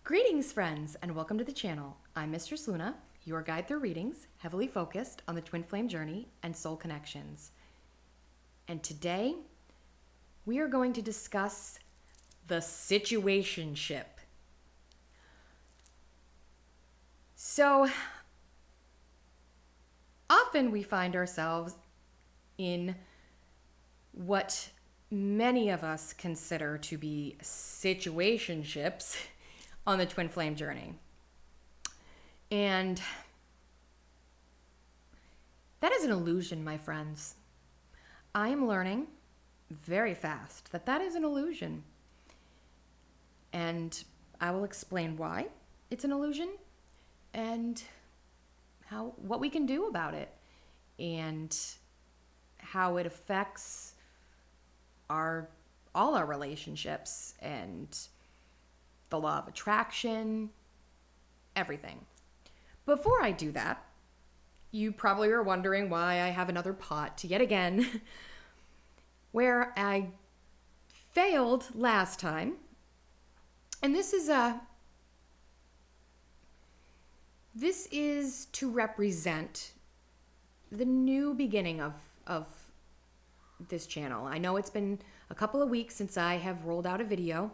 Greetings, friends, and welcome to the channel. I'm Mistress Luna, your guide through readings, heavily focused on the twin flame journey and soul connections. And today, we are going to discuss the situationship. So, often we find ourselves in what many of us consider to be situationships on the twin flame journey. And that is an illusion, my friends. I am learning very fast that that is an illusion. And I will explain why it's an illusion and what we can do about it and how it affects all our relationships and the law of attraction, everything. Before I do that, you probably are wondering why I have another pot yet again, where I failed last time. And this is to represent the new beginning of this channel. I know it's been a couple of weeks since I have rolled out a video.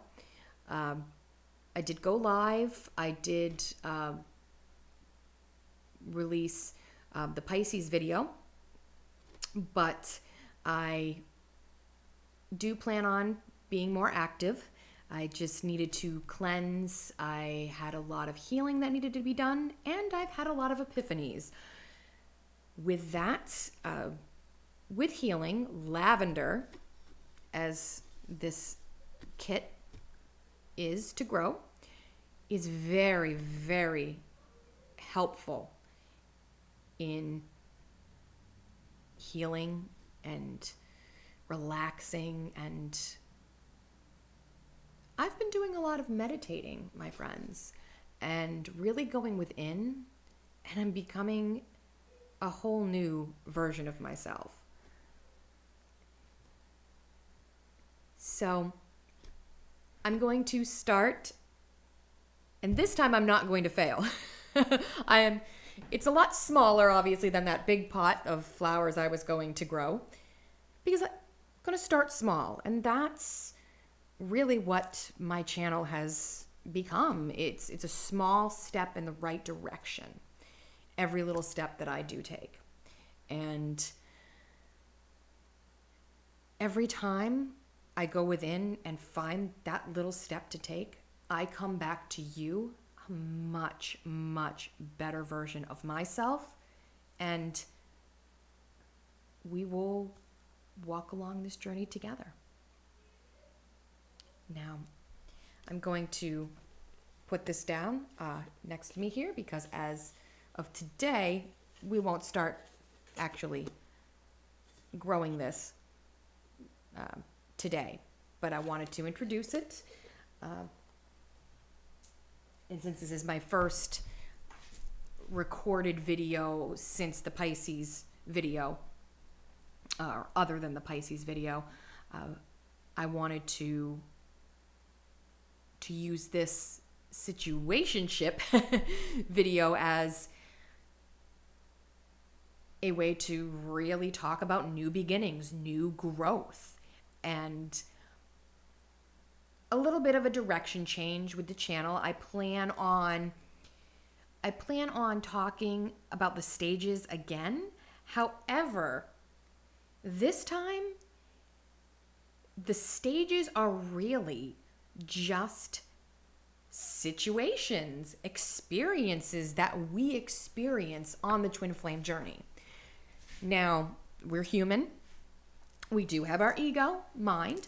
I did go live. I did release the Pisces video, but I do plan on being more active. I just needed to cleanse. I had a lot of healing that needed to be done, and I've had a lot of epiphanies. With that, with healing, lavender, as this kit is to grow, is very, very helpful in healing and relaxing. And I've been doing a lot of meditating, my friends, and really going within, and I'm becoming a whole new version of myself. So I'm going to start, and this time I'm not going to fail. It's a lot smaller, obviously, than that big pot of flowers I was going to grow, because I'm going to start small, and that's really what my channel has become. It's a small step in the right direction, every little step that I do take. And every time I go within and find that little step to take, I come back to you a much, much better version of myself, and we will walk along this journey together. Now, I'm going to put this down next to me here, because as of today, we won't start actually growing this today, but I wanted to introduce it. And since this is my first recorded video since the Pisces video, or other than the Pisces video, I wanted to use this situationship video as a way to really talk about new beginnings, new growth, and a little bit of a direction change with the channel. I plan on talking about the stages again. However, this time the stages are really just situations, experiences that we experience on the twin flame journey. Now, we're human. We do have our ego, mind,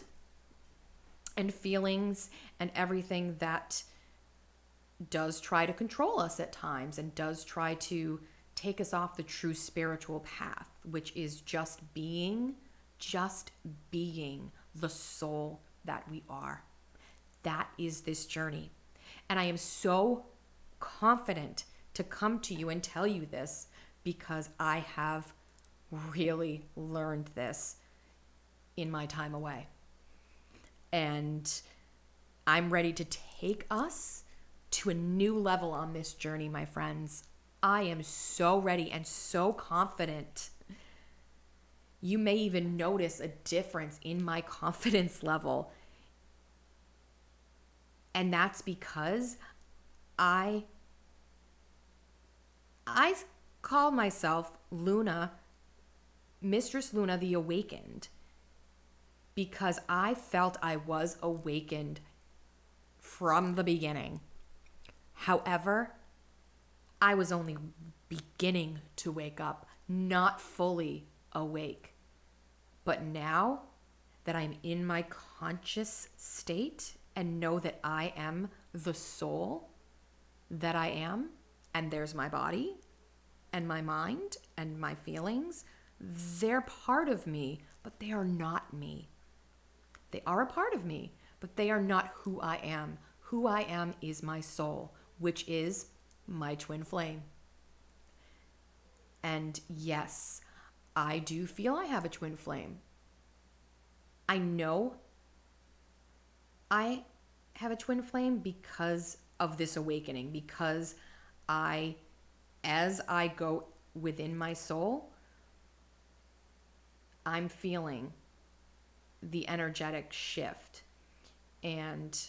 and feelings, and everything that does try to control us at times and does try to take us off the true spiritual path, which is just being the soul that we are. That is this journey. And I am so confident to come to you and tell you this, because I have really learned this in my time away. And I'm ready to take us to a new level on this journey, my friends. I am so ready and so confident. You may even notice a difference in my confidence level. And that's because I call myself Luna, Mistress Luna the Awakened, because I felt I was awakened from the beginning. However, I was only beginning to wake up, not fully awake. But now that I'm in my conscious state and know that I am the soul that I am, and there's my body and my mind and my feelings, they're part of me, but they are not me. They are a part of me, but they are not who I am. Who I am is my soul, which is my twin flame. And yes, I do feel I have a twin flame. I know I have a twin flame because of this awakening, because as I go within my soul, I'm feeling the energetic shift. And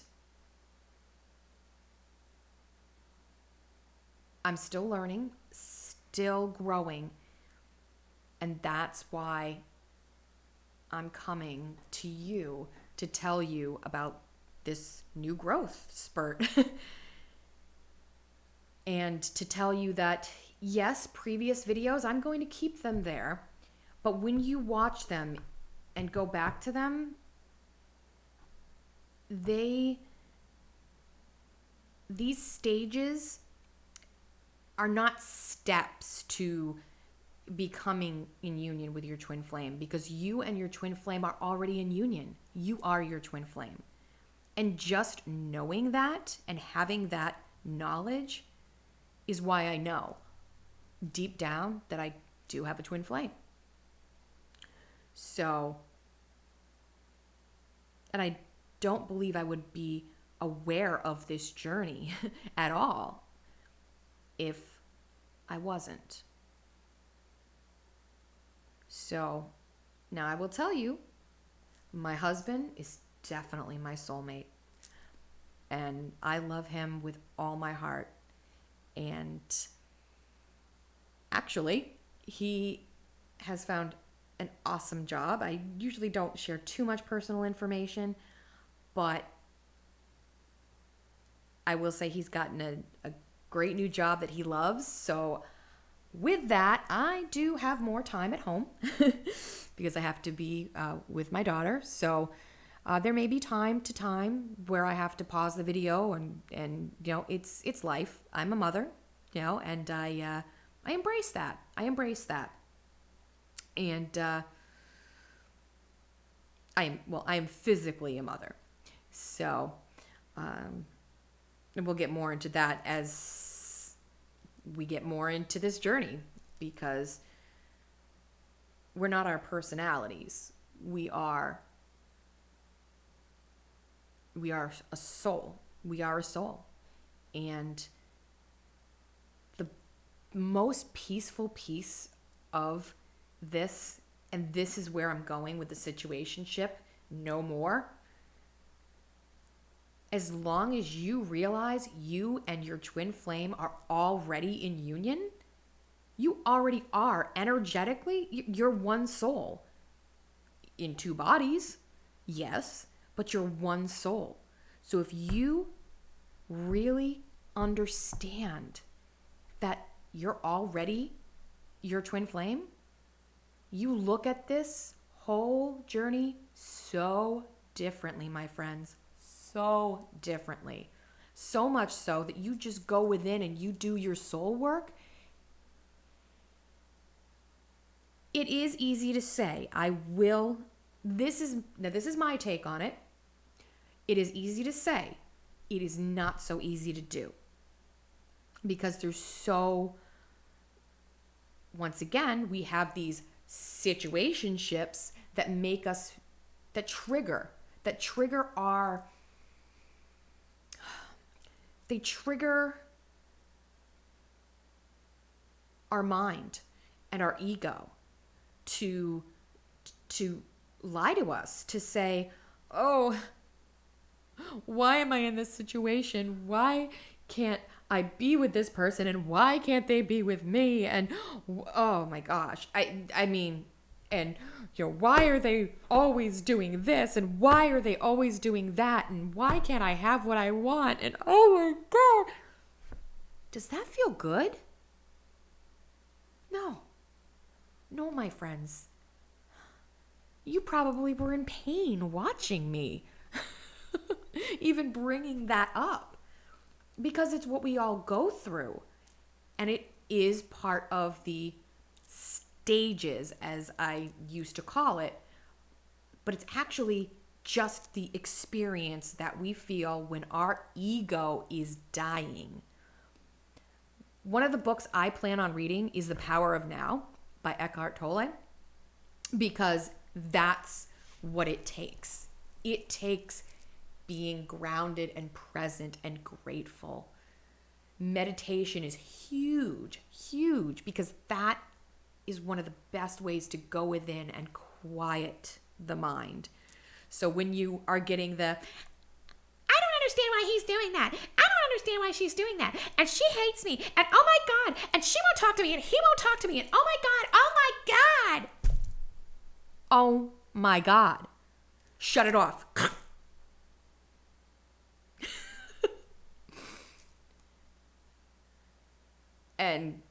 I'm still learning, still growing. And that's why I'm coming to you to tell you about this new growth spurt. And to tell you that, yes, previous videos, I'm going to keep them there. But when you watch them and go back to them, these stages are not steps to becoming in union with your twin flame, because you and your twin flame are already in union. You are your twin flame. And just knowing that and having that knowledge is why I know deep down that I do have a twin flame. So, and I don't believe I would be aware of this journey at all if I wasn't. So now I will tell you, my husband is definitely my soulmate. And I love him with all my heart. And actually, he has found an awesome job. I usually don't share too much personal information, but I will say he's gotten a great new job that he loves. So with that, I do have more time at home because I have to be with my daughter. So there may be time to time where I have to pause the video and you know, it's life. I'm a mother, you know, and I embrace that. I embrace that. And I am physically a mother. So and we'll get more into that as we get more into this journey, because we're not our personalities. We are a soul. We are a soul. And the most peaceful piece of this, and this is where I'm going with the situationship, no more. As long as you realize you and your twin flame are already in union, you already are. Energetically, you're one soul. In two bodies, yes, but you're one soul. So if you really understand that you're already your twin flame, you look at this whole journey so differently, my friends. So differently. So much so that you just go within and you do your soul work. It is easy to say, this is my take on it. It is easy to say. It is not so easy to do. Because once again, we have these situationships that make us, that trigger our they trigger our mind and our ego to lie to us, to say, oh, why am I in this situation? Why can't I be with this person, and why can't they be with me? And oh my gosh, I mean, and why are they always doing this, and why are they always doing that, and why can't I have what I want? And oh my God, does that feel good? No, my friends. You probably were in pain watching me even bringing that up, because it's what we all go through, and it is part of the stages, as I used to call it, but it's actually just the experience that we feel when our ego is dying. One of the books I plan on reading is The Power of Now by Eckhart Tolle, because that's what it takes. It takes being grounded and present and grateful. Meditation is huge, because that is one of the best ways to go within and quiet the mind. So when you are getting the, I don't understand why he's doing that, I don't understand why she's doing that, and she hates me, and oh my God, and she won't talk to me, and he won't talk to me, and oh my God, oh my God, shut it off. And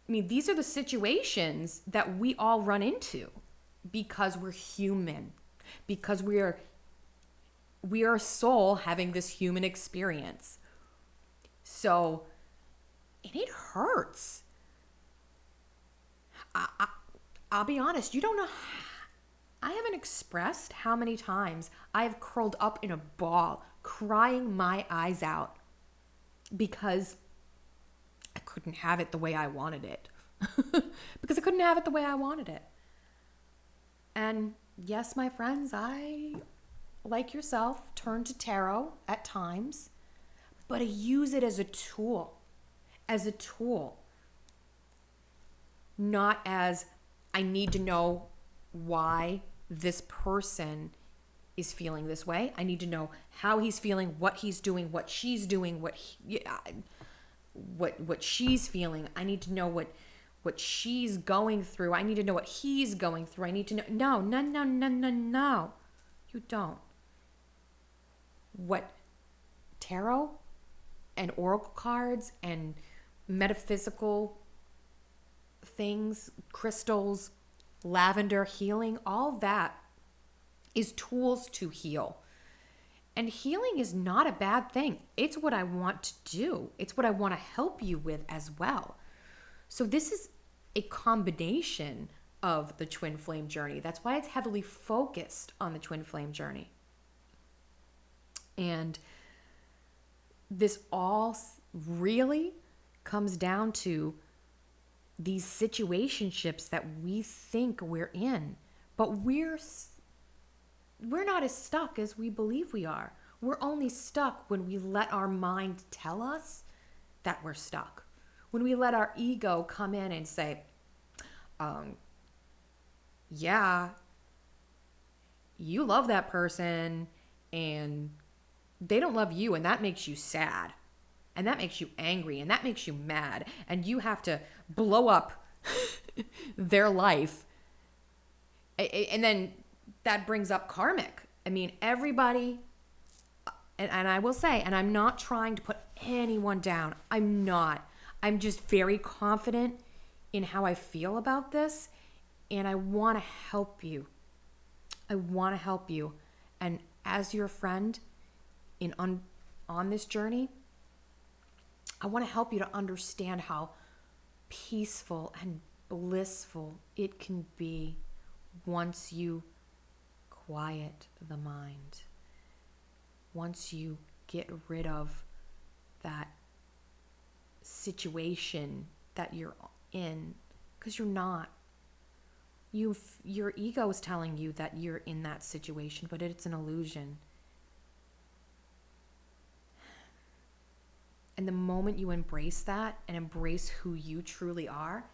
I mean, these are the situations that we all run into because we're human, because we are a soul having this human experience. So, and it hurts. I'll be honest, you don't know. I haven't expressed how many times I have curled up in a ball, crying my eyes out because I couldn't have it the way I wanted it. Because I couldn't have it the way I wanted it. And yes, my friends, I, like yourself, turn to tarot at times, but I use it as a tool. Not as I need to know why this person is feeling this way. I need to know how he's feeling, what he's doing, what she's doing, what she's feeling. I need to know what she's going through. I need to know what he's going through. I need to know. No. You don't. What tarot and oracle cards and metaphysical things, crystals, lavender, healing, all that is tools to heal. And healing is not a bad thing. It's what I want to do. It's what I want to help you with as well. So this is a combination of the twin flame journey. That's why it's heavily focused on the twin flame journey. And this all really comes down to these situationships that we think we're in, but we're not as stuck as we believe we are. We're only stuck when we let our mind tell us that we're stuck. When we let our ego come in and say, yeah, you love that person and they don't love you, and that makes you sad, and that makes you angry, and that makes you mad, and you have to blow up their life. And then that brings up karmic. I mean, everybody, and I will say, and I'm not trying to put anyone down. I'm not. I'm just very confident in how I feel about this, and I want to help you. And as your friend on this journey, I want to help you to understand how peaceful and blissful it can be once you quiet the mind. Once you get rid of that situation that you're in, because you're not. Your ego is telling you that you're in that situation, but it's an illusion. And the moment you embrace that and embrace who you truly are,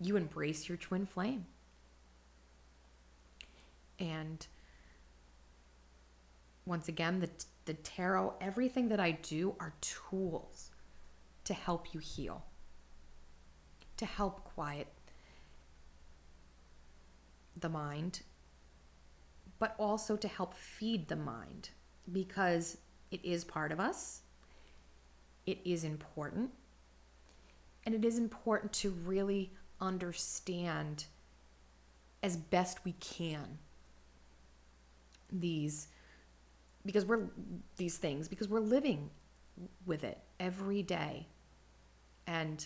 you embrace your twin flame. And once again, the tarot, everything that I do are tools to help you heal, to help quiet the mind, but also to help feed the mind, because it is part of us. It is important. And it is important to really understand as best we can these things, because we're living with it every day. And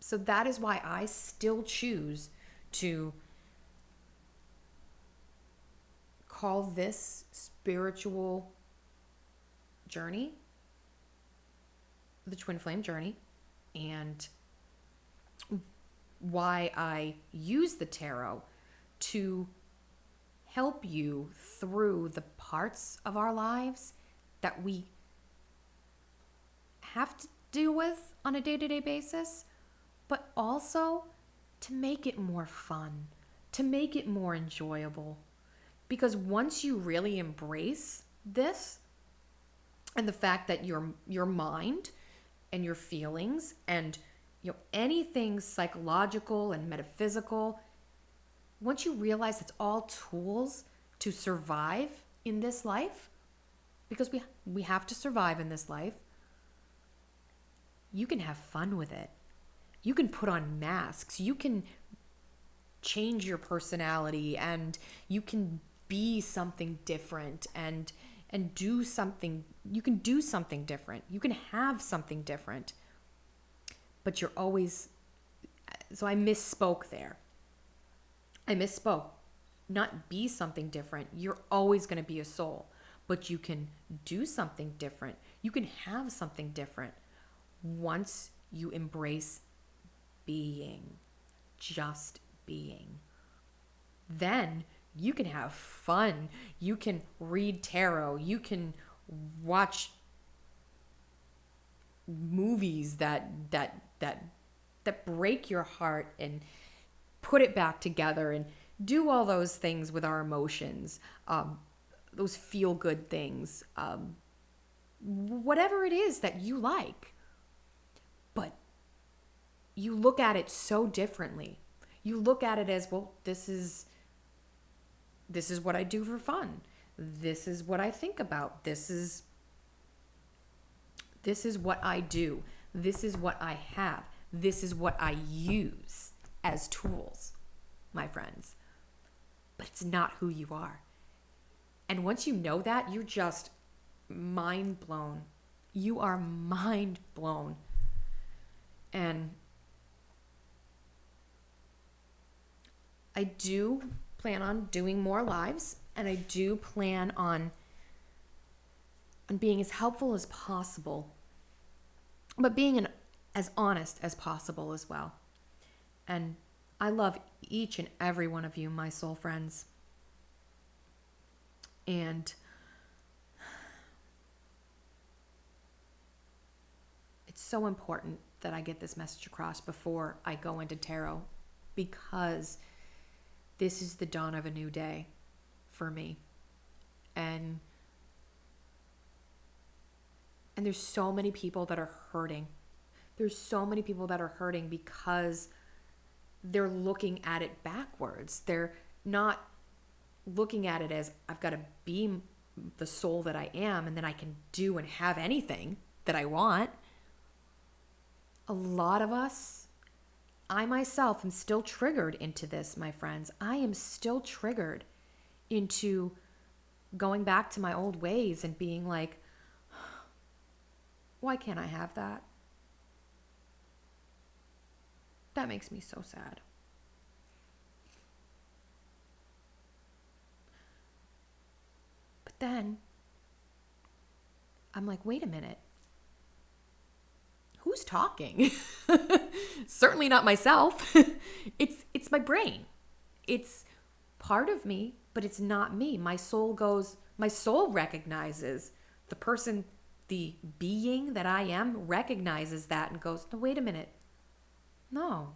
so that is why I still choose to call this spiritual journey the twin flame journey, and why I use the tarot to help you through the parts of our lives that we have to deal with on a day-to-day basis, but also to make it more fun, to make it more enjoyable. Because once you really embrace this, and the fact that your mind and your feelings and anything psychological and metaphysical, once you realize it's all tools to survive in this life, because we have to survive in this life, you can have fun with it. You can put on masks. You can change your personality, and you can be something different and do something. You can do something different. You can have something different. But you're always, so I misspoke there. I misspoke. Not be something different. You're always going to be a soul, but you can do something different. You can have something different once you embrace being, just being. Then you can have fun. You can read tarot. You can watch movies that break your heart and put it back together, and do all those things with our emotions, those feel-good things, whatever it is that you like. But you look at it so differently. You look at it as, well, this is what I do for fun. This is what I think about. This is what I do. This is what I have. This is what I use as tools, my friends. But it's not who you are. And once you know that, you're just mind blown. You are mind blown. And I do plan on doing more lives, and I do plan on being as helpful as possible, but being as honest as possible as well. And I love each and every one of you, my soul friends. And it's so important that I get this message across before I go into tarot, because this is the dawn of a new day for me. And there's so many people that are hurting. There's so many people that are hurting because they're looking at it backwards. They're not looking at it as, I've got to be the soul that I am, and then I can do and have anything that I want. A lot of us, I myself am still triggered into this, my friends. I am still triggered into going back to my old ways and being like, why can't I have that? That makes me so sad. But then I'm like, wait a minute. Who's talking? Certainly not myself. It's my brain. It's part of me, but it's not me. My soul recognizes the the being that I am recognizes that and goes, no, wait a minute. No.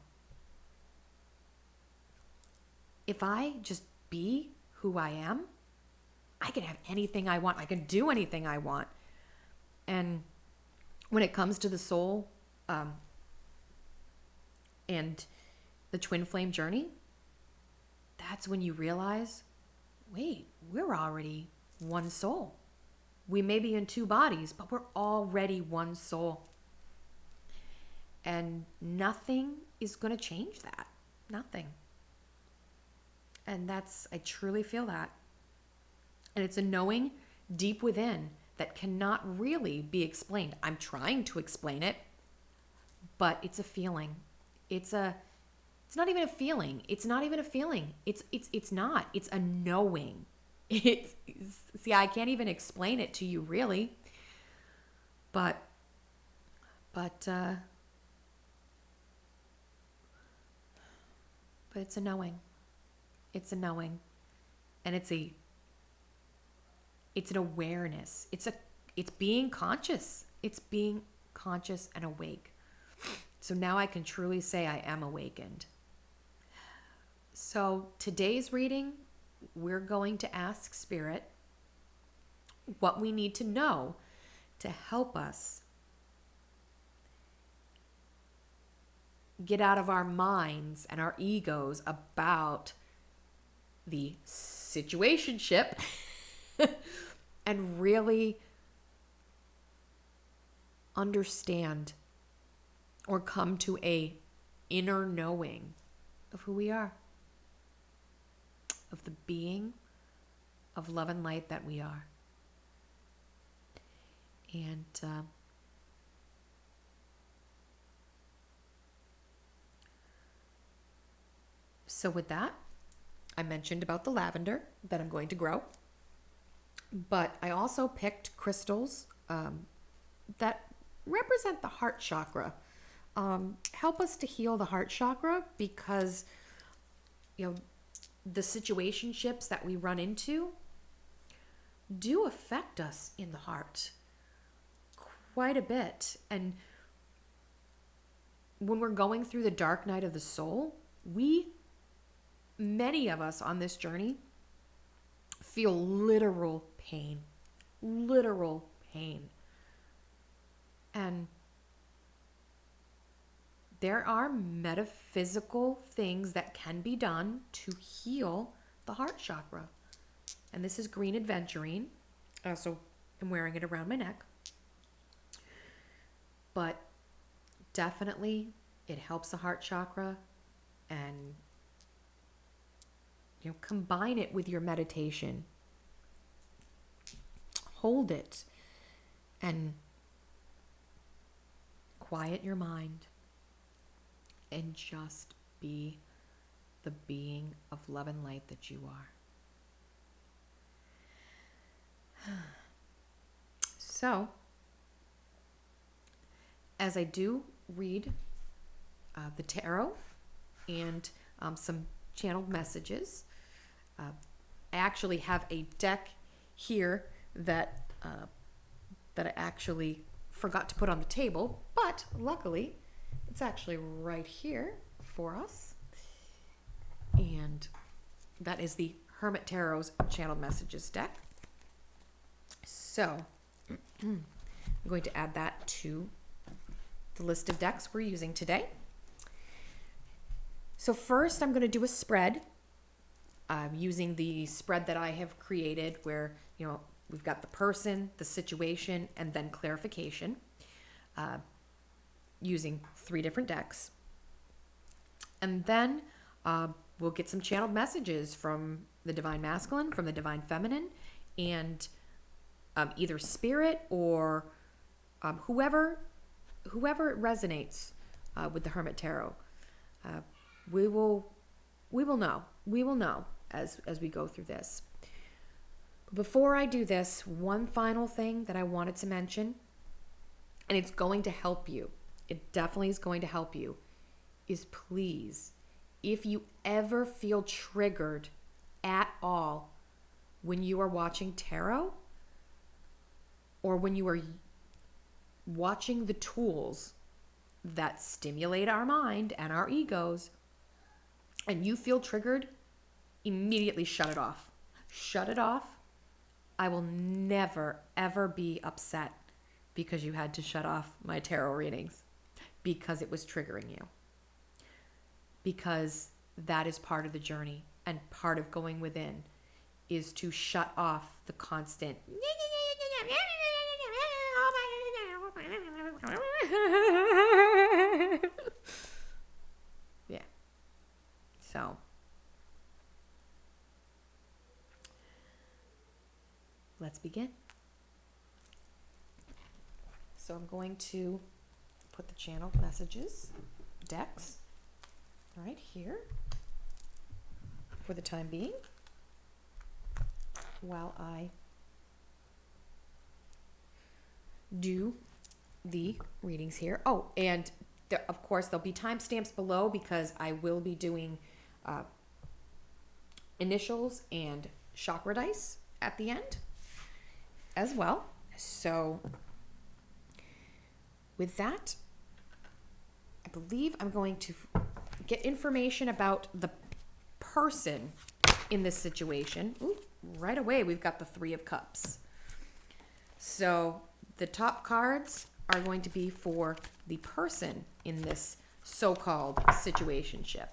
If I just be who I am, I can have anything I want. I can do anything I want. And when it comes to the soul and the twin flame journey, that's when you realize, wait, we're already one soul. We may be in two bodies, but we're already one soul. And nothing is going to change that. Nothing. And I truly feel that. And it's a knowing deep within that cannot really be explained. I'm trying to explain it, but it's a feeling. It's not even a feeling. It's not even a feeling. It's not. It's a knowing. See, I can't even explain it to you really. But it's a knowing. It's a knowing. And it's an awareness. It's being conscious. It's being conscious and awake. So now I can truly say I am awakened. So today's reading, we're going to ask Spirit what we need to know to help us get out of our minds and our egos about the situationship and really understand or come to a inner knowing of who we are, of the being of love and light that we are. And so with that, I mentioned about the lavender that I'm going to grow, but I also picked crystals that represent the heart chakra. Help us to heal the heart chakra, because the situationships that we run into do affect us in the heart quite a bit. And when we're going through the dark night of the soul, many of us on this journey feel literal pain. And there are metaphysical things that can be done to heal the heart chakra. And this is green aventurine. So I'm wearing it around my neck. But definitely it helps the heart chakra, and combine it with your meditation. Hold it and quiet your mind and just be the being of love and light that you are. So, as I do read the tarot and some channeled messages, I actually have a deck here that I actually forgot to put on the table, but luckily it's actually right here for us. And that is the Hermit Tarot's channeled messages deck. So I'm going to add that to the list of decks we're using today. So first I'm going to do a spread using the spread that I have created where, we've got the person, the situation, and then clarification, using 3 different decks. And then we'll get some channeled messages from the Divine Masculine, from the Divine Feminine, and either Spirit or whoever resonates with the Hermit Tarot. We will know. We will know as we go through this. Before I do this, one final thing that I wanted to mention, and it's going to help you. It definitely is going to help you, is please, if you ever feel triggered at all when you are watching tarot, or when you are watching the tools that stimulate our mind and our egos, and you feel triggered, immediately shut it off. Shut it off. I will never, ever be upset because you had to shut off my tarot readings because it was triggering you. Because that is part of the journey, and part of going within is to shut off the constant yeah. So let's begin. So I'm going to put the channel messages decks right here for the time being while I do the readings here. Oh, and of course there'll be timestamps below because I will be doing initials and chakra dice at the end as well. So with that, I believe I'm going to get information about the person in this situation. Ooh, right away we've got the Three of Cups. So the top cards are going to be for the person in this so-called situationship.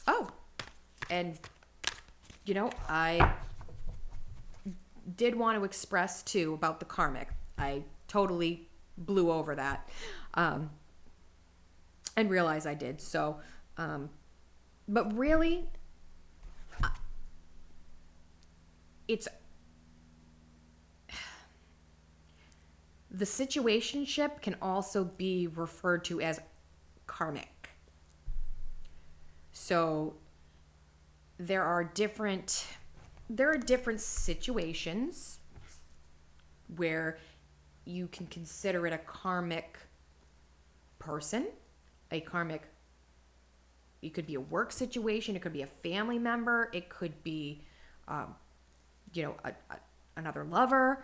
Oh, and you know, I did want to express too about the karmic. I totally blew over that and realized I did. So, but really, it's the situationship can also be referred to as karmic. So there are different situations where you can consider it a karmic person, it could be a work situation, it could be a family member, it could be, another lover,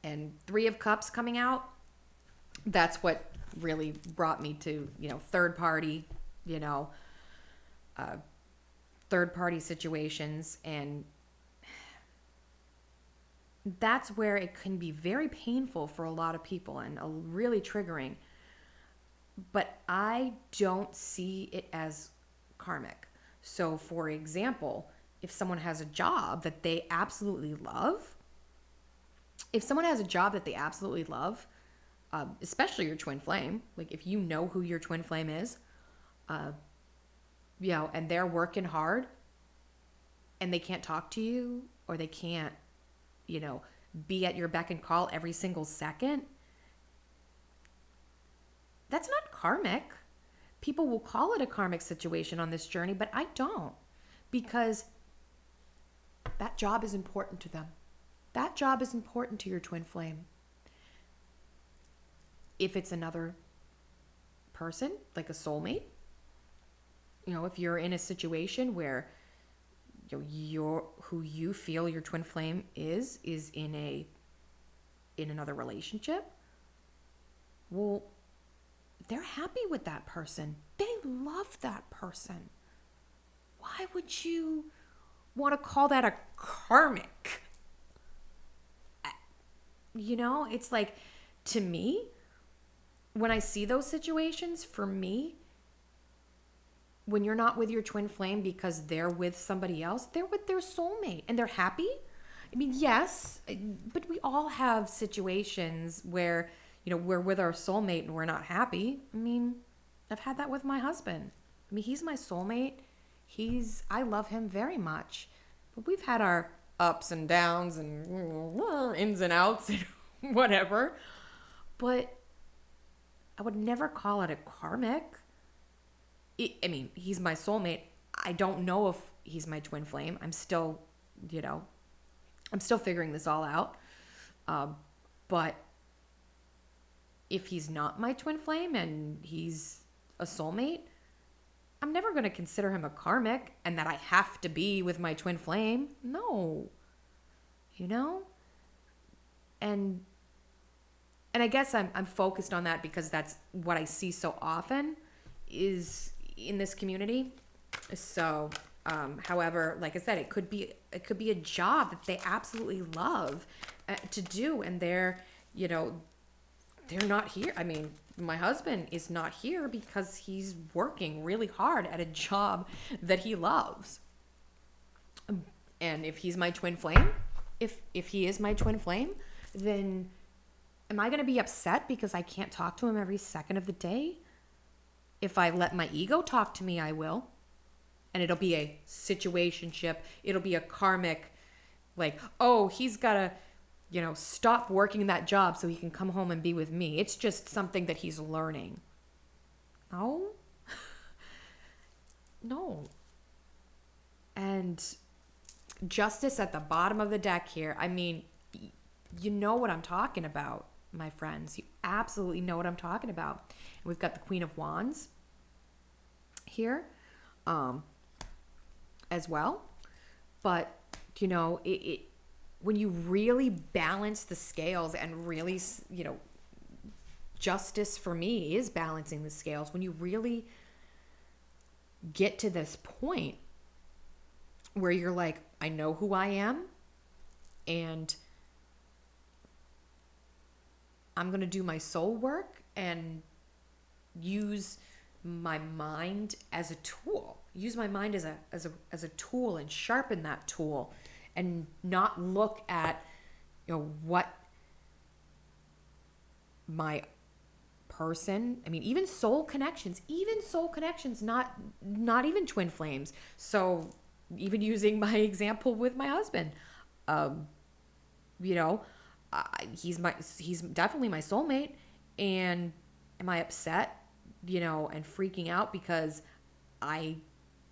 and Three of Cups coming out. That's what really brought me to, third party situations, and that's where it can be very painful for a lot of people and really triggering. But I don't see it as karmic. So, for example, if someone has a job that they absolutely love, especially your twin flame, like if you know who your twin flame is, and they're working hard and they can't talk to you, or they can't, be at your beck and call every single second, that's not karmic. People will call it a karmic situation on this journey, but I don't, because that job is important to them. That job is important to your twin flame. If it's another person, like a soulmate, if you're in a situation where who you feel your twin flame is in another relationship, well, they're happy with that person. They love that person. Why would you want to call that a karmic? It's like, to me, when I see those situations, for me, when you're not with your twin flame because they're with somebody else, they're with their soulmate and they're happy. I mean, yes, but we all have situations where, we're with our soulmate and we're not happy. I mean, I've had that with my husband. I mean, he's my soulmate. I love him very much, but we've had our ups and downs and ins and outs and whatever. But I would never call it a karmic. He's my soulmate. I don't know if he's my twin flame. I'm still figuring this all out. But if he's not my twin flame and he's a soulmate, I'm never going to consider him a karmic and that I have to be with my twin flame. No. And and I guess I'm focused on that because that's what I see so often is in this community. So, however, like I said, it could be a job that they absolutely love to do, and they're not here. I mean, my husband is not here because he's working really hard at a job that he loves. And if he's my twin flame, if he is my twin flame, then am I going to be upset because I can't talk to him every second of the day? If I let my ego talk to me, I will. And it'll be a situationship. It'll be a karmic, like, oh, he's got to, stop working that job so he can come home and be with me. It's just something that he's learning. No. No. And justice at the bottom of the deck here. I mean, you know what I'm talking about, my friends. You absolutely know what I'm talking about. And we've got the Queen of Wands here as well. But, when you really balance the scales and really, justice for me is balancing the scales. When you really get to this point where you're like, I know who I am, and I'm going to do my soul work and use my mind as a tool. Use my mind as a tool and sharpen that tool, and not look at what my person, I mean, even soul connections, not even twin flames. So even using my example with my husband, he's definitely my soulmate. And am I upset, and freaking out because I,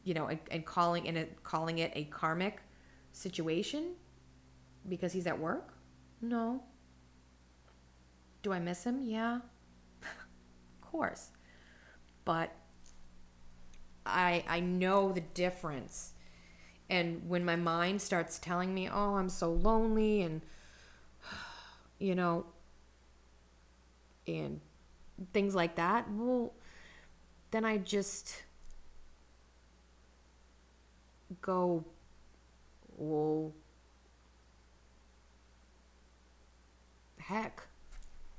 and calling it a karmic situation because he's at work? No. Do I miss him? Yeah. Of course. But I know the difference. And when my mind starts telling me, oh, I'm so lonely, and and things like that, well, then I just go, well, heck,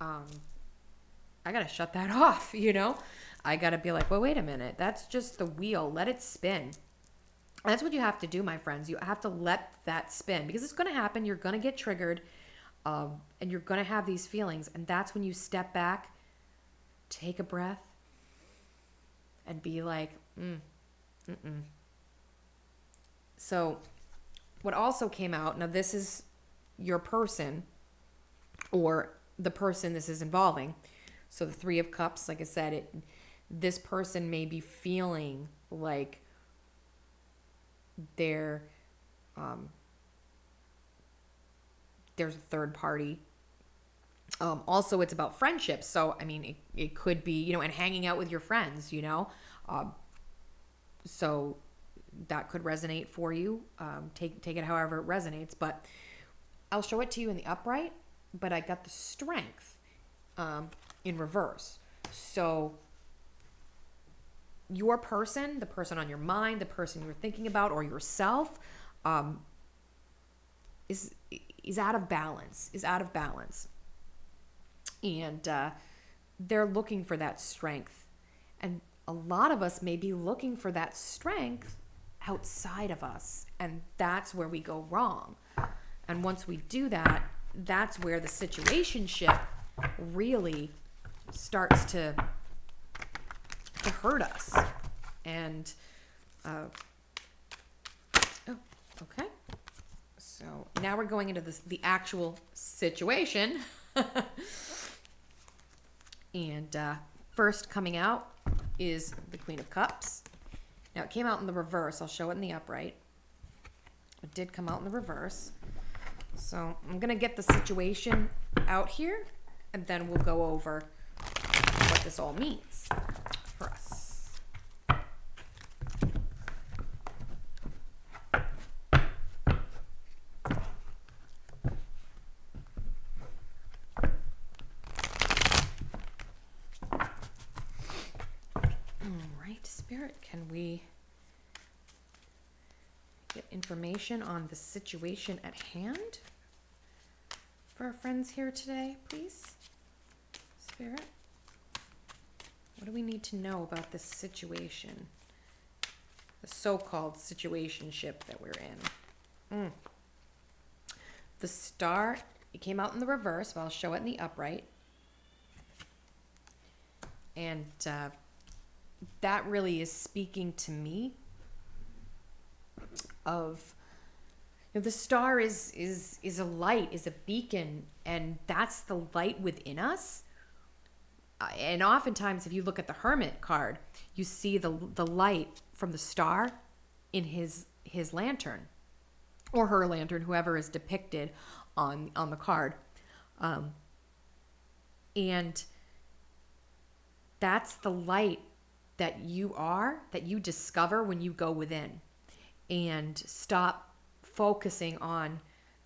I gotta shut that off, I gotta be like, well, wait a minute, that's just the wheel, let it spin. That's what you have to do, my friends. You have to let that spin, because it's gonna happen. You're gonna get triggered, and you're gonna have these feelings, and that's when you step back, take a breath, and be like, So what also came out, now this is your person, or the person this is involving. So the Three of Cups, like I said, this person may be feeling like there's a third party. Also, it's about friendships. So, I mean, it could be, and hanging out with your friends, so that could resonate for you. Take it however it resonates, but I'll show it to you in the upright, but I got the Strength in reverse. So your person, the person on your mind, the person you're thinking about, or yourself, is out of balance, And they're looking for that strength. And a lot of us may be looking for that strength outside of us. And that's where we go wrong. And once we do that, that's where the situationship really starts to hurt us. And, okay. So now we're going into the actual situation. And first coming out is the Queen of Cups. Now it came out in the reverse. I'll show it in the upright. It did come out in the reverse. So I'm going to get the situation out here, and then we'll go over what this all means for us. Spirit, can we get information on the situation at hand for our friends here today, please? Spirit, what do we need to know about this situation? The so-called situationship that we're in. The Star, it came out in the reverse, but I'll show it in the upright. And that really is speaking to me of, you know, the Star is a light, is a beacon, and that's the light within us. And oftentimes, if you look at the Hermit card, you see the light from the Star in his lantern, or her lantern, whoever is depicted on the card. And that's the light that you discover when you go within and stop focusing on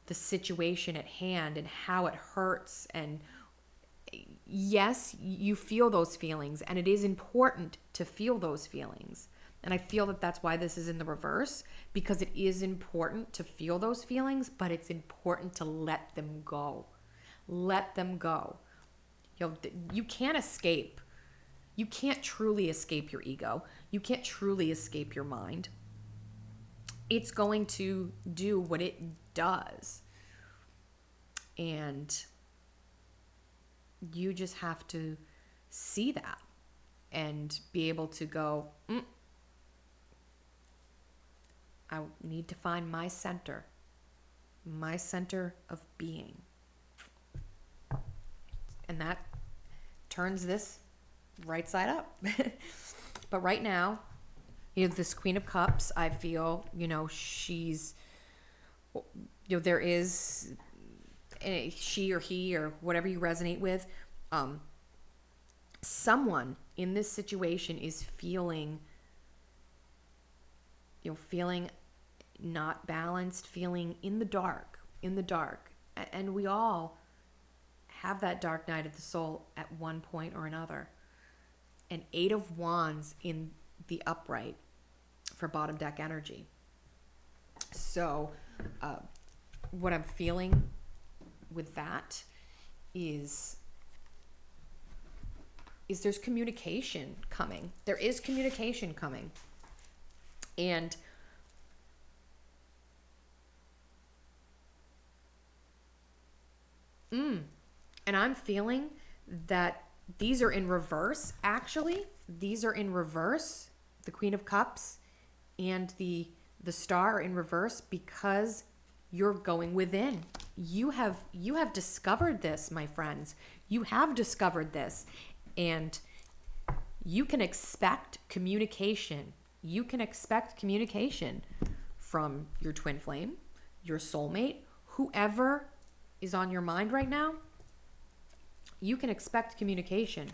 the situation at hand and how it hurts. And yes, you feel those feelings, and it is important to feel those feelings. And I feel that that's why this is in the reverse, because it is important to feel those feelings, but it's important to let them go. Let them go. You know, you can't escape. You can't truly escape your ego. You can't truly escape your mind. It's going to do what it does. And you just have to see that and be able to go, I need to find my center of being. And that turns this right side up. But right now, you know, this Queen of Cups, I feel, you know, she's, you know, there is she or he or whatever you resonate with, someone in this situation is feeling, you know, feeling not balanced, feeling in the dark. And we all have that dark night of the soul at one point or another. An 8 of Wands in the upright for bottom deck energy. So what I'm feeling with that is there's communication coming. There is communication coming. And I'm feeling that these are in reverse, actually. These are in reverse. The Queen of Cups and the Star are in reverse because you're going within. You have discovered this, my friends. You have discovered this. And you can expect communication. You can expect communication from your twin flame, your soulmate, whoever is on your mind right now. You can expect communication.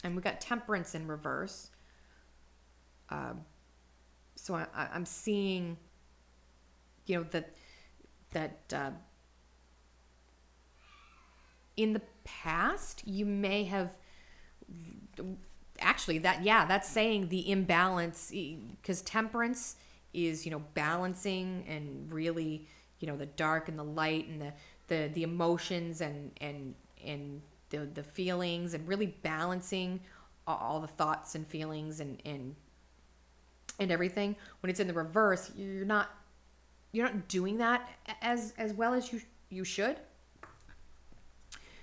And we got Temperance in reverse. So I'm seeing, you know, that in the past you may have actually that's saying the imbalance, because Temperance is, you know, balancing and really, you know, the dark and the light and the emotions and the feelings, and really balancing all the thoughts and feelings and everything. When it's in the reverse, you're not doing that as well as you should,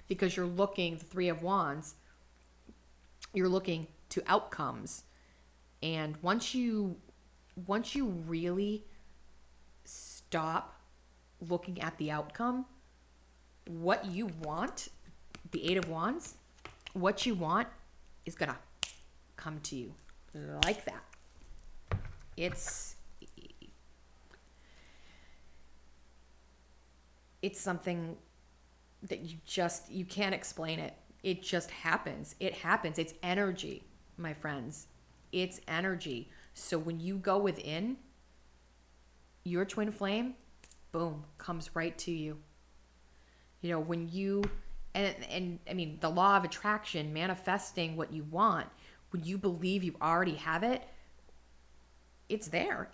because you're looking, the 3 of Wands, you're looking to outcomes. And once you really stop looking at the outcome, what you want, the 8 of Wands, what you want is gonna come to you like that. It's something that you can't explain it. It just happens. It happens. It's energy, my friends. It's energy. So when you go within, your twin flame, boom, comes right to you. You know, when you, and I mean, the law of attraction, manifesting what you want, when you believe you already have it, it's there.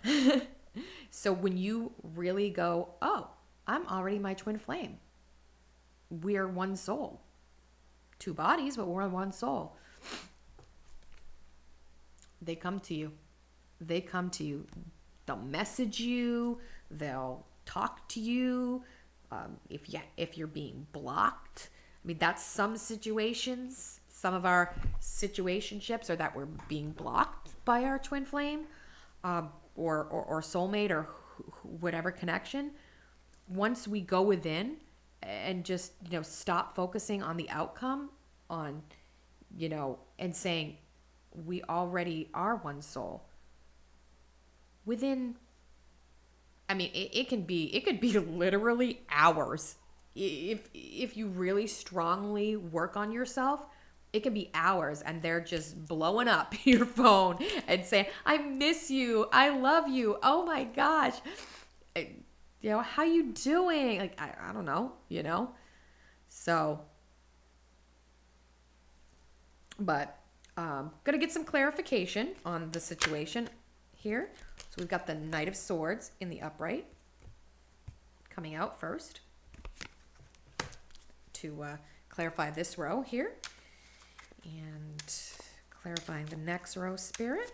So when you really go, oh, I'm already my twin flame. We are one soul. Two bodies, but we're one soul. They come to you. They come to you. They'll message you. They'll talk to you. If you're being blocked. I mean, that's some situations. Some of our situationships are that we're being blocked by our twin flame, or soulmate, or whatever connection. Once we go within and just, stop focusing on the outcome, on, and saying we already are one soul. Within, I mean, it could be literally hours. If you really strongly work on yourself, it can be hours, and they're just blowing up your phone and saying, I miss you. I love you. Oh my gosh. How you doing? Like, I don't know, So, but gonna get some clarification on the situation here. So we've got the Knight of Swords in the upright coming out first to clarify this row here. And clarifying the next row, Spirit.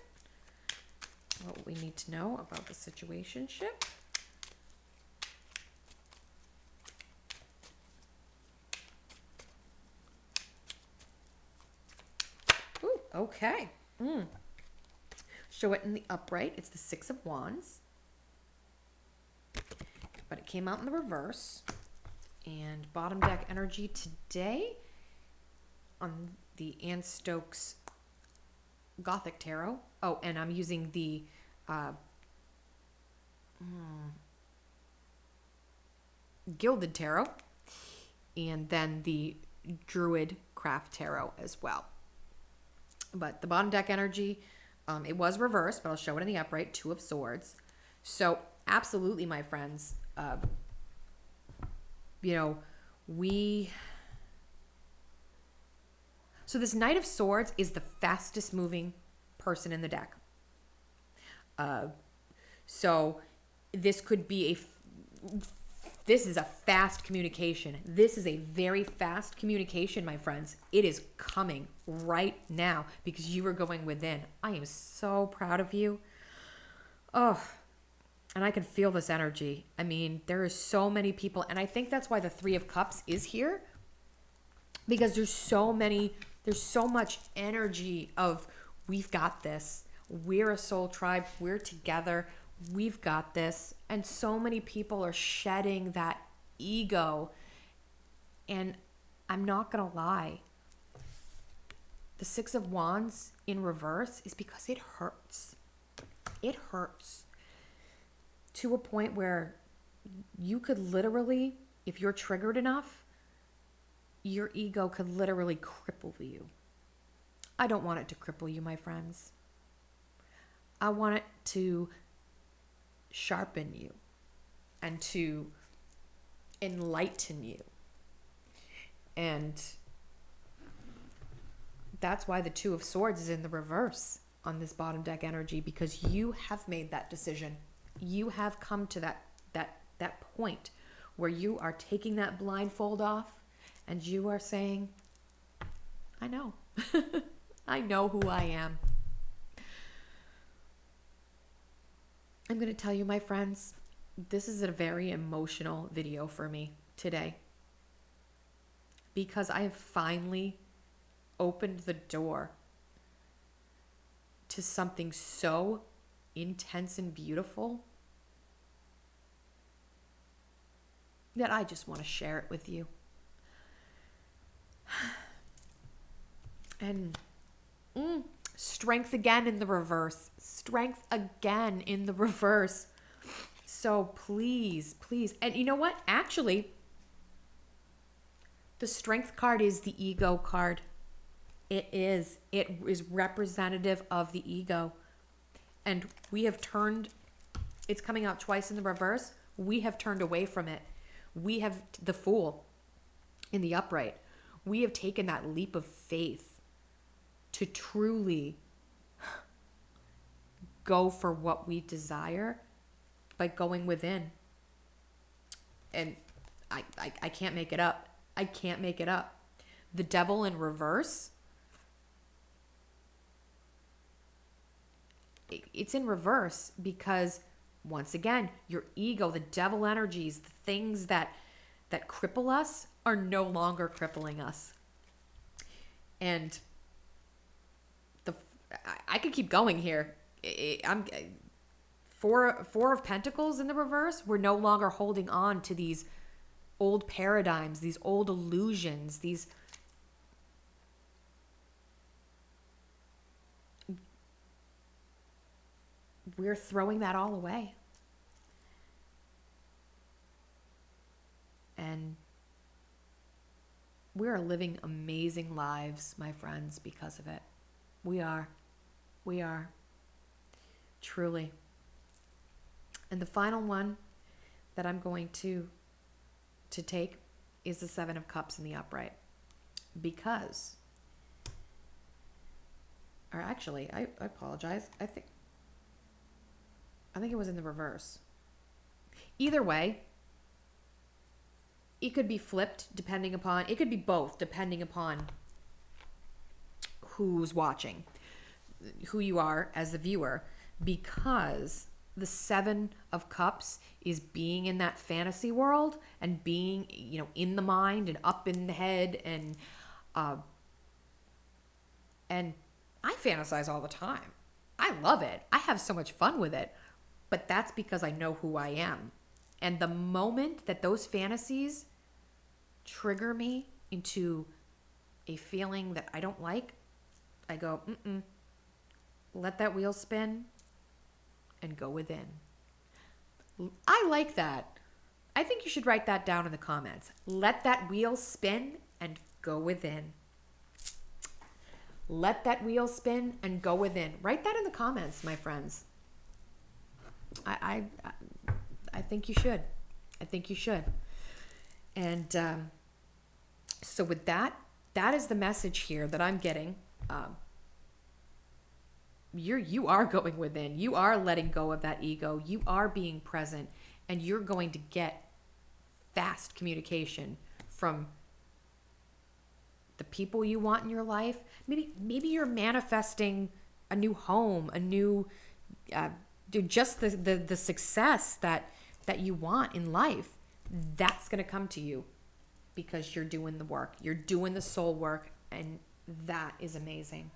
What we need to know about the situationship. Ooh, okay. Show it in the upright. It's the Six of Wands. But it came out in the reverse. And bottom deck energy today on the Anne Stokes Gothic Tarot. Oh, and I'm using the Gilded Tarot, and then the Druid Craft Tarot as well. But the bottom deck energy, it was reversed, but I'll show it in the upright, Two of Swords. So absolutely, my friends, So this Knight of Swords is the fastest moving person in the deck. So this could be this is a fast communication. This is a very fast communication, my friends. It is coming right now because you are going within. I am so proud of you. Oh, and I can feel this energy. I mean, there are so many people, and I think that's why the Three of Cups is here, because there's so much energy of we've got this. We're a soul tribe. We're together. We've got this. And so many people are shedding that ego. And I'm not going to lie. The Six of Wands in reverse is because it hurts. It hurts to a point where you could literally, if you're triggered enough, your ego could literally cripple you. I don't want it to cripple you, my friends. I want it to sharpen you and to enlighten you. And that's why the Two of Swords is in the reverse on this bottom deck energy, because you have made that decision. You have come to that point where you are taking that blindfold off and you are saying, I know. I know who I am. I'm going to tell you, my friends, this is a very emotional video for me today, because I have finally opened the door to something so intense and beautiful that I just want to share it with you. And strength again in the reverse. Strength again in the reverse. So please. And you know what? Actually, the strength card is the ego card. It is representative of the ego. And we have turned, it's coming out twice in the reverse. We have turned away from it. We have the Fool in the upright. We have taken that leap of faith to truly go for what we desire by going within. And I can't make it up. I can't make it up. The devil in reverse, it's in reverse because, once again, your ego, the devil energies, the things that cripple us are no longer crippling us. And I could keep going here. I'm four of Pentacles in the reverse. We're no longer holding on to these old paradigms, these old illusions, these we're throwing that all away. And we are living amazing lives, my friends, because of it. We are. We are. Truly. And the final one that I'm going to take is the Seven of Cups in the upright. Because, or actually, I apologize. I think it was in the reverse. Either way, it could be flipped depending upon, it could be both depending upon who's watching, who you are as the viewer, because the Seven of Cups is being in that fantasy world and being, in the mind and up in the head, and I fantasize all the time. I love it. I have so much fun with it. But that's because I know who I am. And the moment that those fantasies trigger me into a feeling that I don't like, I go, let that wheel spin and go within. I like that. I think you should write that down in the comments. Let that wheel spin and go within. Let that wheel spin and go within. Write that in the comments, my friends. I think you should. I think you should. And so with that is the message here that I'm getting. You are going within. You are letting go of that ego. You are being present, and you're going to get fast communication from the people you want in your life. Maybe you're manifesting a new home, a new just the success that you want in life. That's going to come to you because you're doing the work. You're doing the soul work, and that is amazing.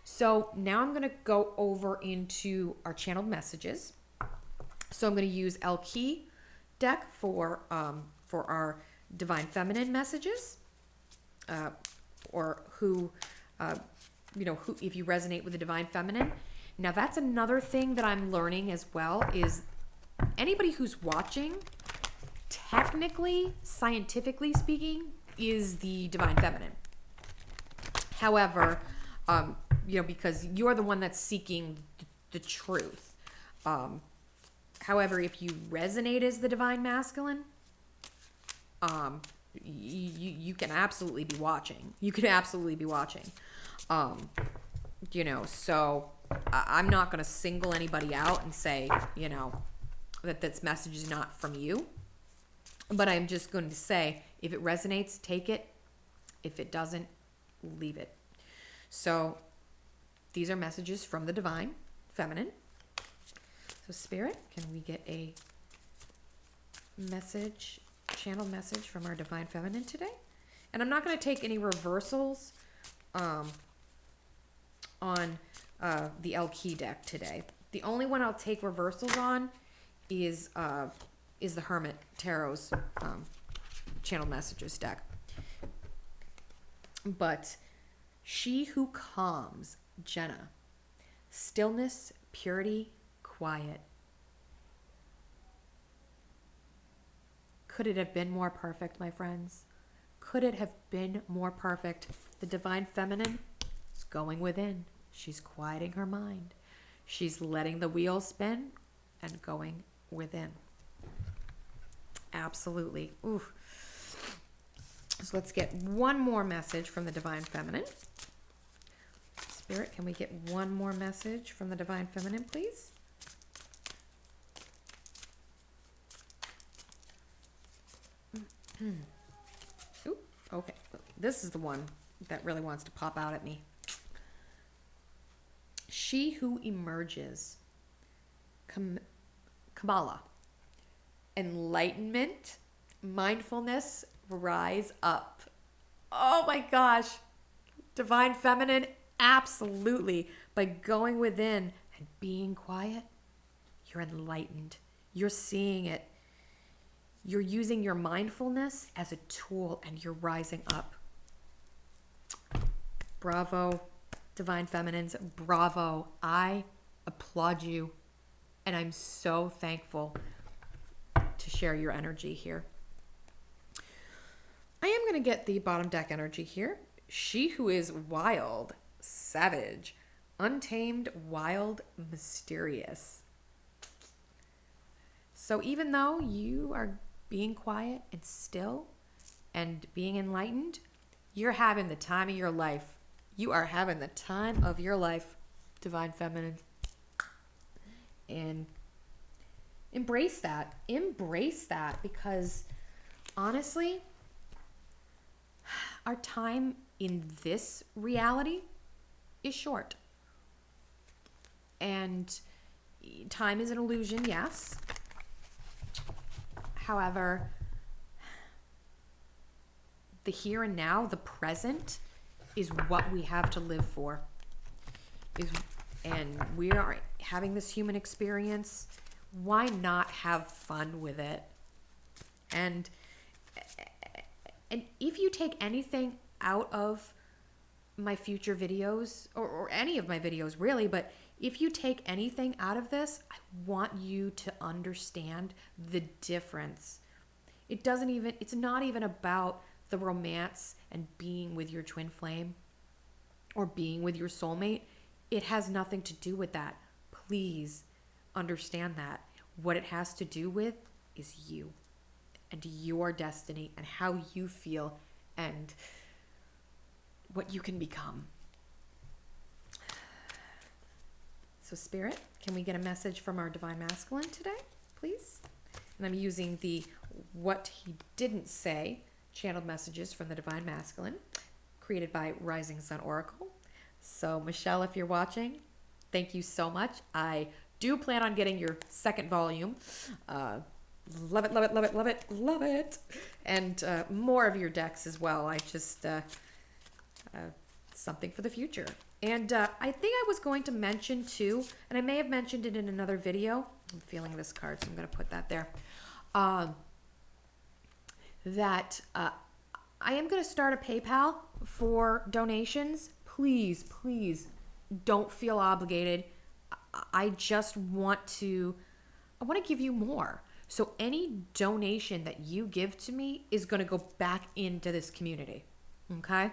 So now I'm going to go over into our channeled messages. So I'm going to use L-Key deck for our Divine Feminine messages, or who if you resonate with the Divine Feminine. Now that's another thing that I'm learning as well, is anybody who's watching, technically, scientifically speaking, is the Divine Feminine. However, because you're the one that's seeking the truth. However, if you resonate as the Divine Masculine, you can absolutely be watching. You could absolutely be watching. So I'm not going to single anybody out and say, that this message is not from you. But I'm just going to say, if it resonates, take it. If it doesn't, leave it. So these are messages from the Divine Feminine. So Spirit, can we get a message, channel message from our Divine Feminine today? And I'm not going to take any reversals on the L-Key deck today. The only one I'll take reversals on is the Hermit Tarot's channel messages deck. But she who calms, Jenna, stillness, purity, quiet. Could it have been more perfect, my friends? Could it have been more perfect? The Divine Feminine is going within. She's quieting her mind. She's letting the wheel spin and going within. Absolutely. Oof. So let's get one more message from the Divine Feminine. Spirit, can we get one more message from the Divine Feminine, please? Ooh, okay. This is the one that really wants to pop out at me. She who emerges. Kamala. Enlightenment. Mindfulness. Rise up. Oh my gosh. Divine Feminine, absolutely. By going within and being quiet, you're enlightened. You're seeing it. You're using your mindfulness as a tool and you're rising up. Bravo, Divine Feminines. Bravo. I applaud you. And I'm so thankful to share your energy here. I am going to get the bottom deck energy here. She who is wild, savage, untamed, wild, mysterious. So even though you are being quiet and still and being enlightened, you're having the time of your life. You are having the time of your life, Divine Feminine. And embrace that. Embrace that, because honestly, our time in this reality is short. And time is an illusion, yes. However, the here and now, the present, is what we have to live for. And we are having this human experience. Why not have fun with it? And if you take anything out of my future videos, or any of my videos really, but if you take anything out of this, I want you to understand the difference. It's not even about the romance and being with your twin flame or being with your soulmate. It has nothing to do with that. Please understand that. What it has to do with is you and your destiny and how you feel and what you can become. So Spirit, can we get a message from our Divine Masculine today, please? And I'm using the What He Didn't Say channeled messages from the Divine Masculine, created by Rising Sun Oracle. So Michelle, if you're watching, thank you so much. I do plan on getting your second volume. Love it, love it, love it, love it, love it. And more of your decks as well. I just, something for the future. And I think I was going to mention too, and I may have mentioned it in another video. I'm feeling this card, so I'm going to put that there. That I am going to start a PayPal for donations. Please, please don't feel obligated. I just want to give you more. So any donation that you give to me is going to go back into this community. Okay?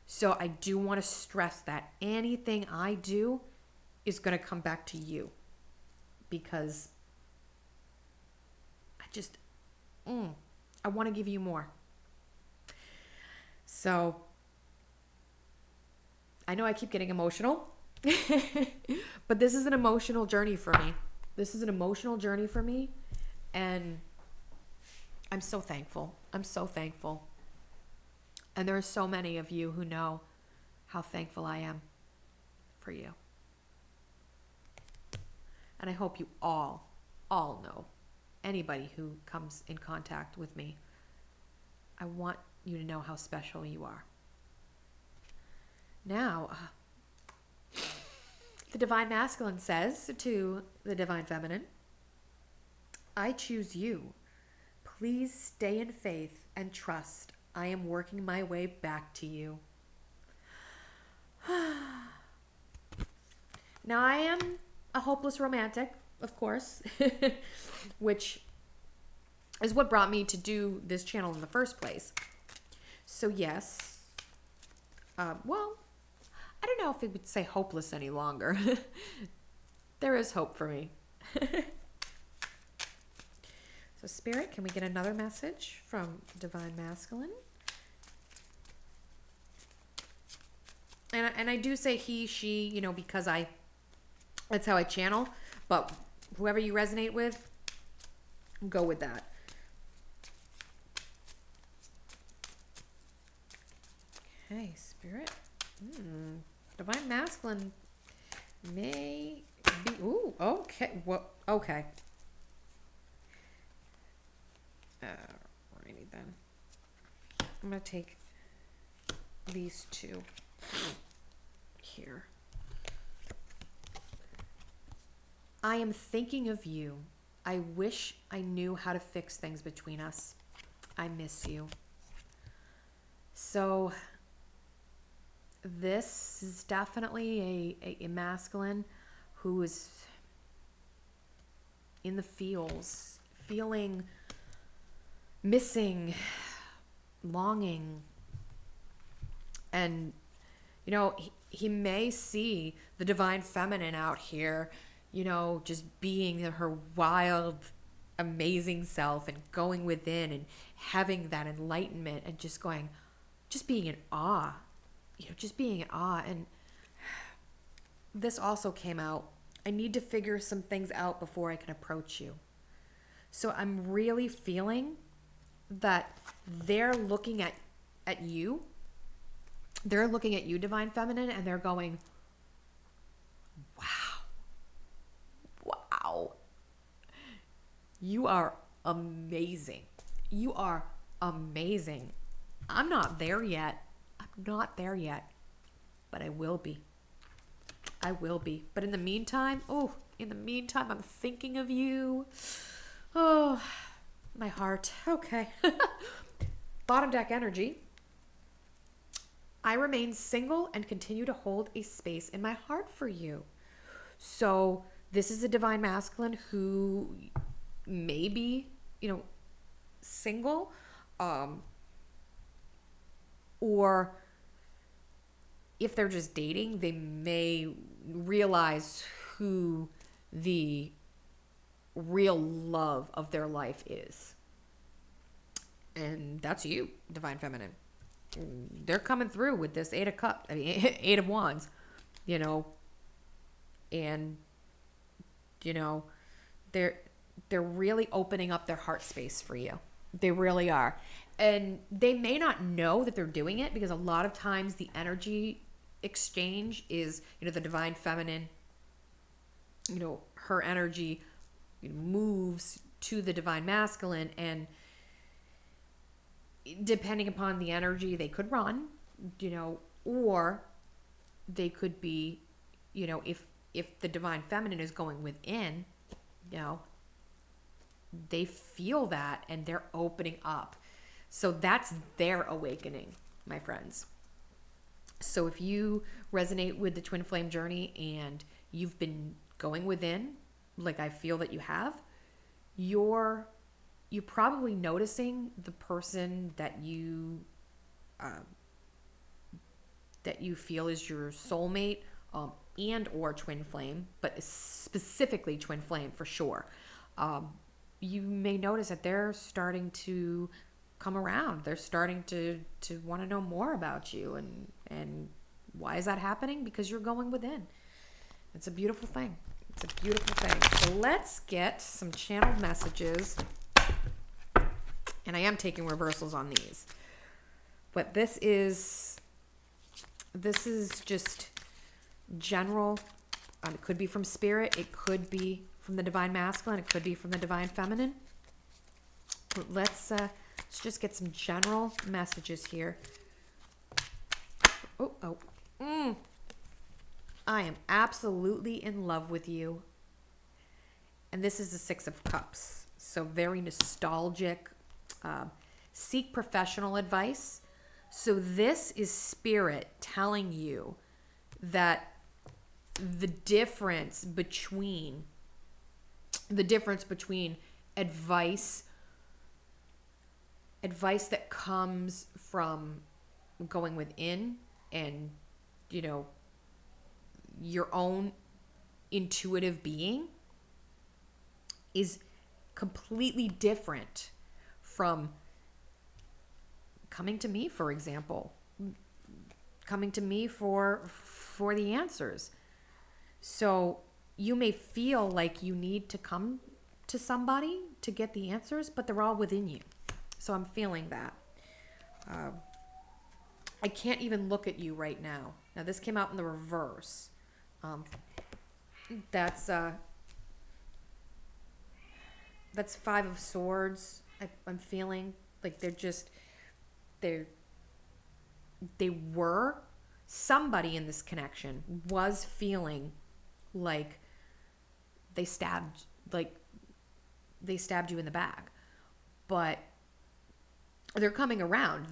So I do want to stress that anything I do is going to come back to you, because I want to give you more. So I know I keep getting emotional, but this is an emotional journey for me. This is an emotional journey for me, and I'm so thankful. I'm so thankful. And there are so many of you who know how thankful I am for you. And I hope you all know, anybody who comes in contact with me, I want you to know how special you are. Now, the Divine Masculine says to the Divine Feminine, I choose you. Please stay in faith and trust. I am working my way back to you. Now, I am a hopeless romantic, of course, which is what brought me to do this channel in the first place. So yes, well, I don't know if it would say hopeless any longer. There is hope for me. So Spirit, can we get another message from Divine Masculine? And and I do say he, she, you know, because that's how I channel, but whoever you resonate with, go with that. Okay, Spirit. Divine Masculine may be, ooh, okay, well, okay. Alrighty then. I'm going to take these two here. I am thinking of you. I wish I knew how to fix things between us. I miss you. So this is definitely a masculine who is in the feels, feeling missing, longing. And, you know, he may see the divine feminine out here, you know, just being her wild, amazing self and going within and having that enlightenment and just being in awe, you know, just being in awe. And this also came out. I need to figure some things out before I can approach you. So I'm really feeling that they're looking at you. They're looking at you, divine feminine, and they're going, wow, you are amazing. You are amazing. I'm not there yet, but I will be. But in the meantime, I'm thinking of you. Oh, my heart. Okay. Bottom deck energy. I remain single and continue to hold a space in my heart for you. So this is a divine masculine who may be, you know, single, or if they're just dating, they may realize who the real love of their life is. And that's you, divine feminine. They're coming through with this Eight of Wands, you know, and, you know, they're really opening up their heart space for you. They really are. And they may not know that they're doing it, because a lot of times the energy exchange is, you know, the divine feminine, you know, her energy moves to the divine masculine, and depending upon the energy, they could run, you know, or they could be, you know, if the divine feminine is going within, you know, they feel that and they're opening up. So that's their awakening, my friends. So if you resonate with the twin flame journey and you've been going within, like I feel that you have, you're probably noticing the person that you feel is your soulmate, and or twin flame, but specifically twin flame for sure. You may notice that they're starting to come around. They're starting to want to know more about you. And why is that happening? Because you're going within. It's a beautiful thing. So let's get some channeled messages. And I am taking reversals on these. But this is just general. It could be from spirit. It could be from the divine masculine. It could be from the divine feminine. Let's just get some general messages here. I am absolutely in love with you. And this is the Six of Cups. So very nostalgic. Seek professional advice. So this is spirit telling you that the difference between advice that comes from going within and, you know, your own intuitive being is completely different from coming to me, for example. coming to me for the answers. So you may feel like you need to come to somebody to get the answers, but they're all within you. So I'm feeling that. I can't even look at you right now. Now this came out in the reverse. That's Five of Swords. I'm feeling like somebody in this connection was feeling like they stabbed you in the back, but they're coming around.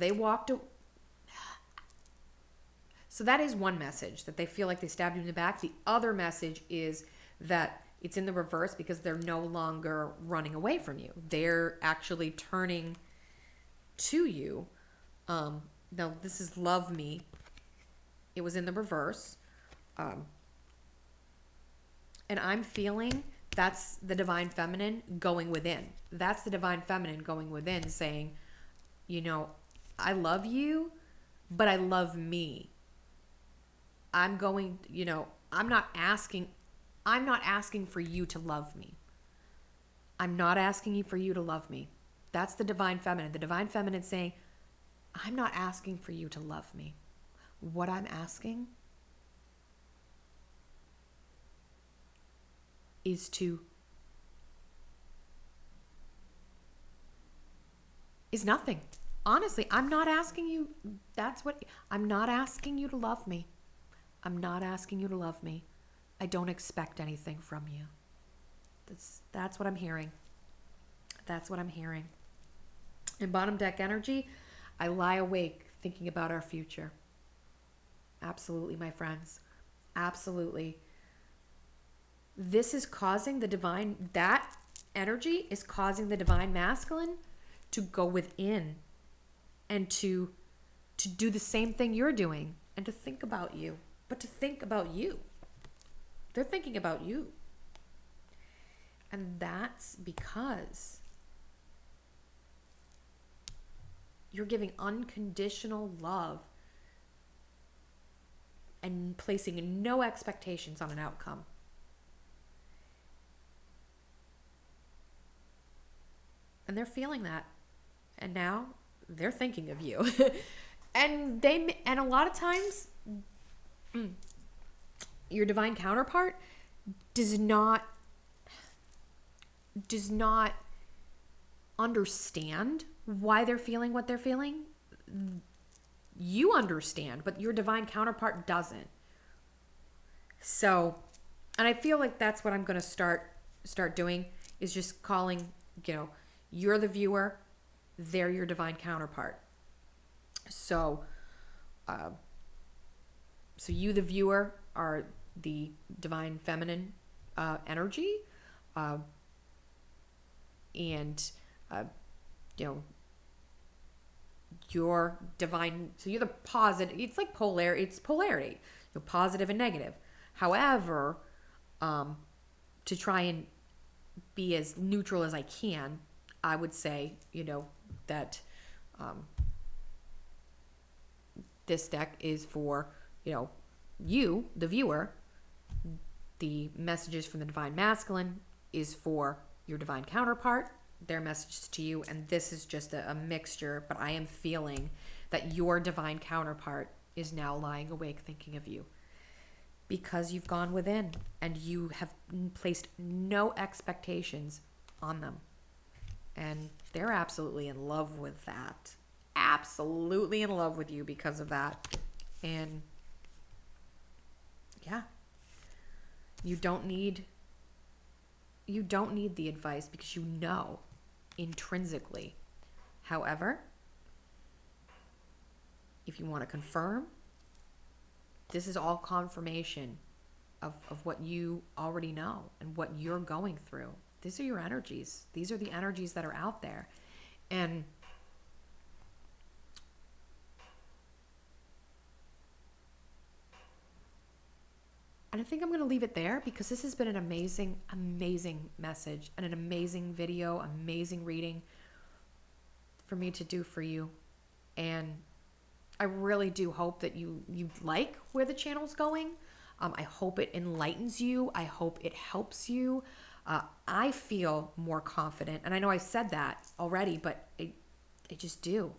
So that is one message, that they feel like they stabbed you in the back. The other message is that it's in the reverse because they're no longer running away from you. They're actually turning to you. Now, this is love me. It was in the reverse. And I'm feeling that's the divine feminine going within. That's the divine feminine going within saying, I love you, but I love me. I'm not asking for you to love me. I'm not asking for you to love me. That's the divine feminine. The divine feminine saying, I'm not asking for you to love me. What I'm asking is nothing. Honestly, I'm not asking you. I'm not asking you to love me. I'm not asking you to love me. I don't expect anything from you. That's what I'm hearing. That's what I'm hearing. In bottom deck energy, I lie awake thinking about our future. Absolutely, my friends. Absolutely. This is causing that energy is causing the divine masculine to go within and to do the same thing you're doing and to think about you. But to think about you. They're thinking about you. And that's because you're giving unconditional love and placing no expectations on an outcome. And they're feeling that. And now they're thinking of you. and a lot of times your divine counterpart does not understand why they're feeling what they're feeling. You understand, but your divine counterpart doesn't. So, and I feel like that's what I'm going to start doing, is just calling, you're the viewer, they're your divine counterpart. So you, the viewer, are the divine feminine energy, and your divine. So you're the positive. It's like It's polarity. Positive and negative. However, to try and be as neutral as I can, I would say, that this deck is for, you, the viewer. The messages from the divine masculine is for your divine counterpart, their messages to you, and this is just a mixture, but I am feeling that your divine counterpart is now lying awake thinking of you because you've gone within and you have placed no expectations on them. And they're absolutely in love with that. Absolutely in love with you because of that. And yeah, you don't need the advice because you know intrinsically. However, if you want to confirm, this is all confirmation of what you already know and what you're going through. These are your energies. These are the energies that are out there. And I think I'm going to leave it there because this has been an amazing, amazing message and an amazing video, amazing reading for me to do for you. And I really do hope that you like where the channel's going. I hope it enlightens you. I hope it helps you. I feel more confident. And I know I said that already, but I just do,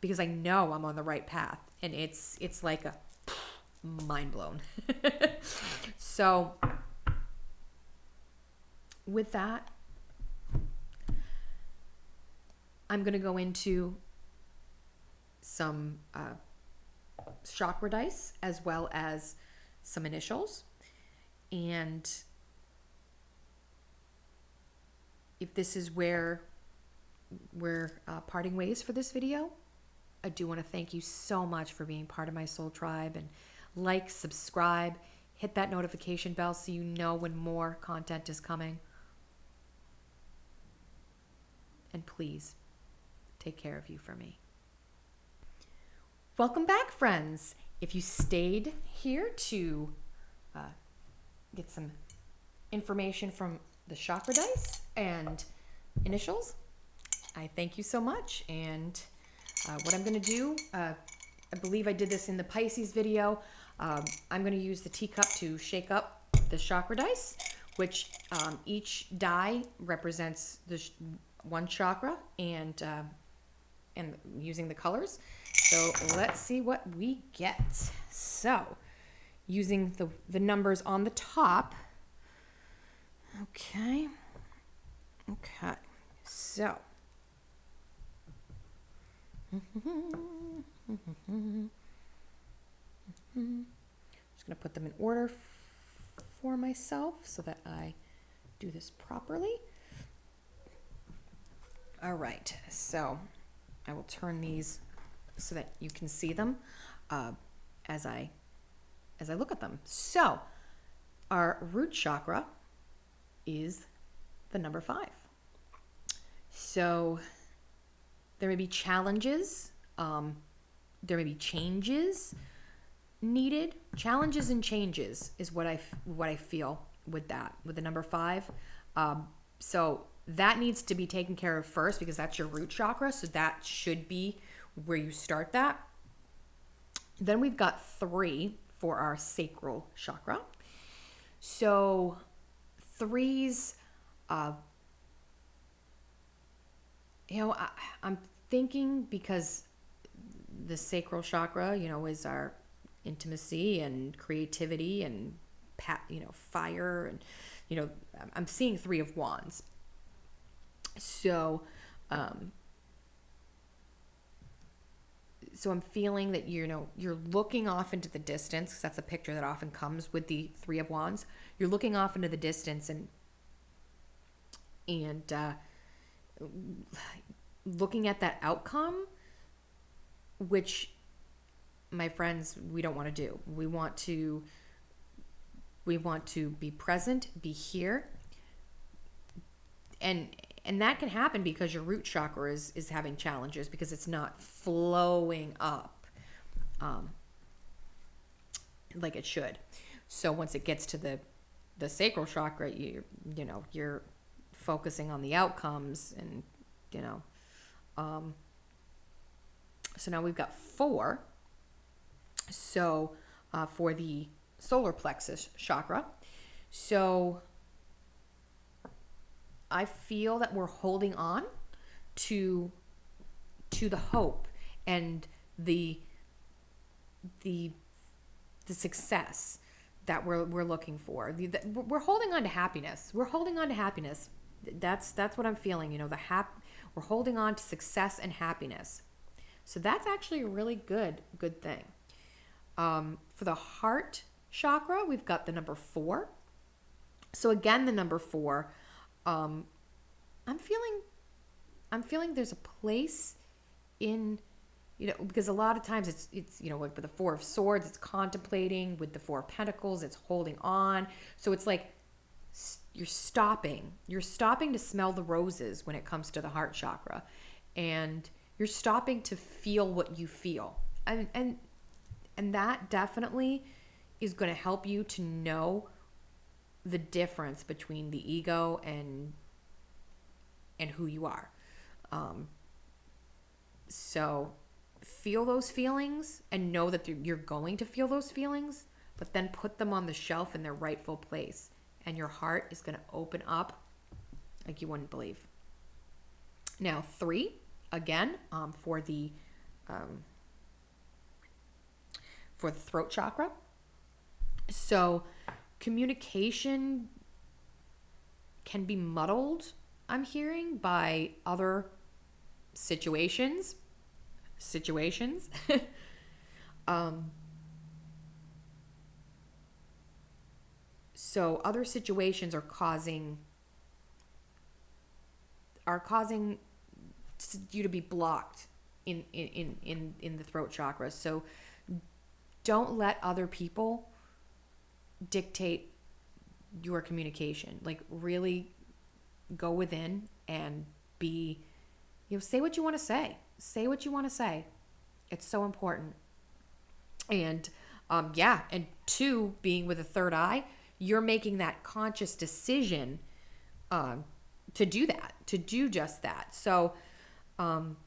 because I know I'm on the right path. And it's like a mind blown. So with that, I'm going to go into some chakra dice as well as some initials. And if this is where we're parting ways for this video, I do want to thank you so much for being part of my soul tribe, and like, subscribe, hit that notification bell so you know when more content is coming. And please take care of you for me. Welcome back, friends. If you stayed here to get some information from the chakra dice and initials, I thank you so much. And what I'm going to do, I believe I did this in the Pisces video. I'm going to use the teacup to shake up the chakra dice, which each die represents the one chakra, and using the colors. So let's see what we get. So using the numbers on the top. Okay. So just going to put them in order for myself so that I do this properly. All right, so I will turn these so that you can see them as I look at them. So our root chakra is the number 5. So there may be challenges, there may be changes needed. Challenges and changes is what I feel with the number 5. So that needs to be taken care of first, because that's your root chakra. So that should be where you start that. Then we've got 3 for our sacral chakra. So 3s, I'm thinking, because the sacral chakra, is our intimacy and creativity and fire, and I'm seeing 3 of wands. So so I'm feeling that you're looking off into the distance, because that's a picture that often comes with the 3 of wands. You're looking off into the distance and looking at that outcome, which, my friends, we don't want to do. We want to be present, be here, and that can happen because your root chakra is having challenges, because it's not flowing up like it should. So once it gets to the sacral chakra, you're focusing on the outcomes, and so now we've got 4. So for the solar plexus chakra, so I feel that we're holding on to the hope and the success that we're looking for. We're holding on to happiness. We're holding on to happiness. That's what I'm feeling. We're holding on to success and happiness. So that's actually a really good thing. For the heart chakra, we've got the number 4. So again, the number 4. I'm feeling there's a place in, because a lot of times it's like with the 4 of swords, it's contemplating. With the 4 of pentacles, it's holding on. So it's like you're stopping to smell the roses when it comes to the heart chakra, and you're stopping to feel what you feel, and that definitely is going to help you to know the difference between the ego and who you are. So feel those feelings and know that you're going to feel those feelings, but then put them on the shelf in their rightful place. And your heart is going to open up like you wouldn't believe. Now, 3, again, for the throat chakra. So communication can be muddled, I'm hearing, by other situations. So other situations are causing you to be blocked in the throat chakra. So don't let other people dictate your communication. Like, really go within and be, say what you want to say. Say what you want to say. It's so important. And and 2, being with a third eye, you're making that conscious decision to do that, to do just that. So some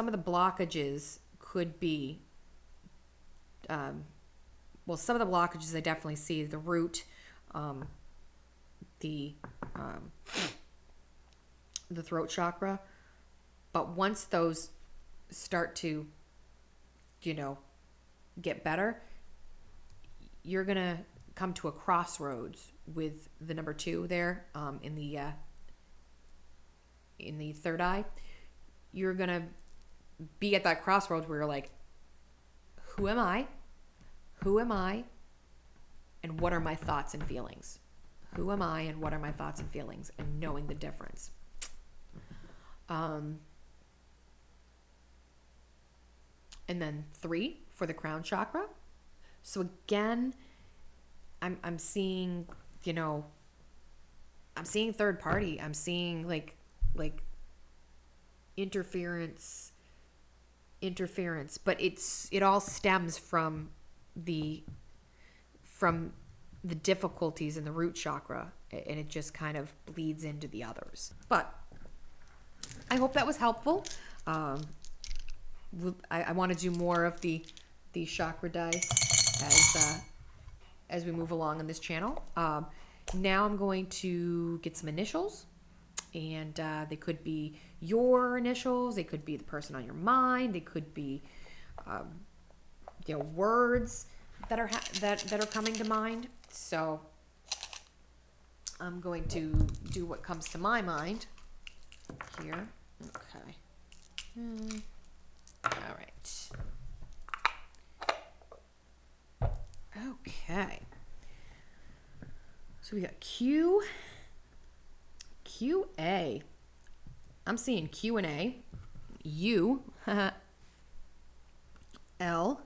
of the blockages could be, some of the blockages I definitely see the root, the throat chakra. But once those start to, get better, you're going to come to a crossroads with the number 2 there, in the third eye. You're going to be at that crossroads where you're like, who am I? Who am I? And what are my thoughts and feelings? Who am I and what are my thoughts and feelings? And knowing the difference. And then 3 for the crown chakra. So again, I'm seeing, I'm seeing third party. I'm seeing like interference, but it all stems from the difficulties in the root chakra, and it just kind of bleeds into the others. But I hope that was helpful. I want to do more of the chakra dice as we move along on this channel. Now I'm going to get some initials, and they could be your initials, they could be the person on your mind, they could be words that are coming to mind. So I'm going to do what comes to my mind here. Okay. All right. Okay. So we got Q, QA. I'm seeing Q and A, U, L,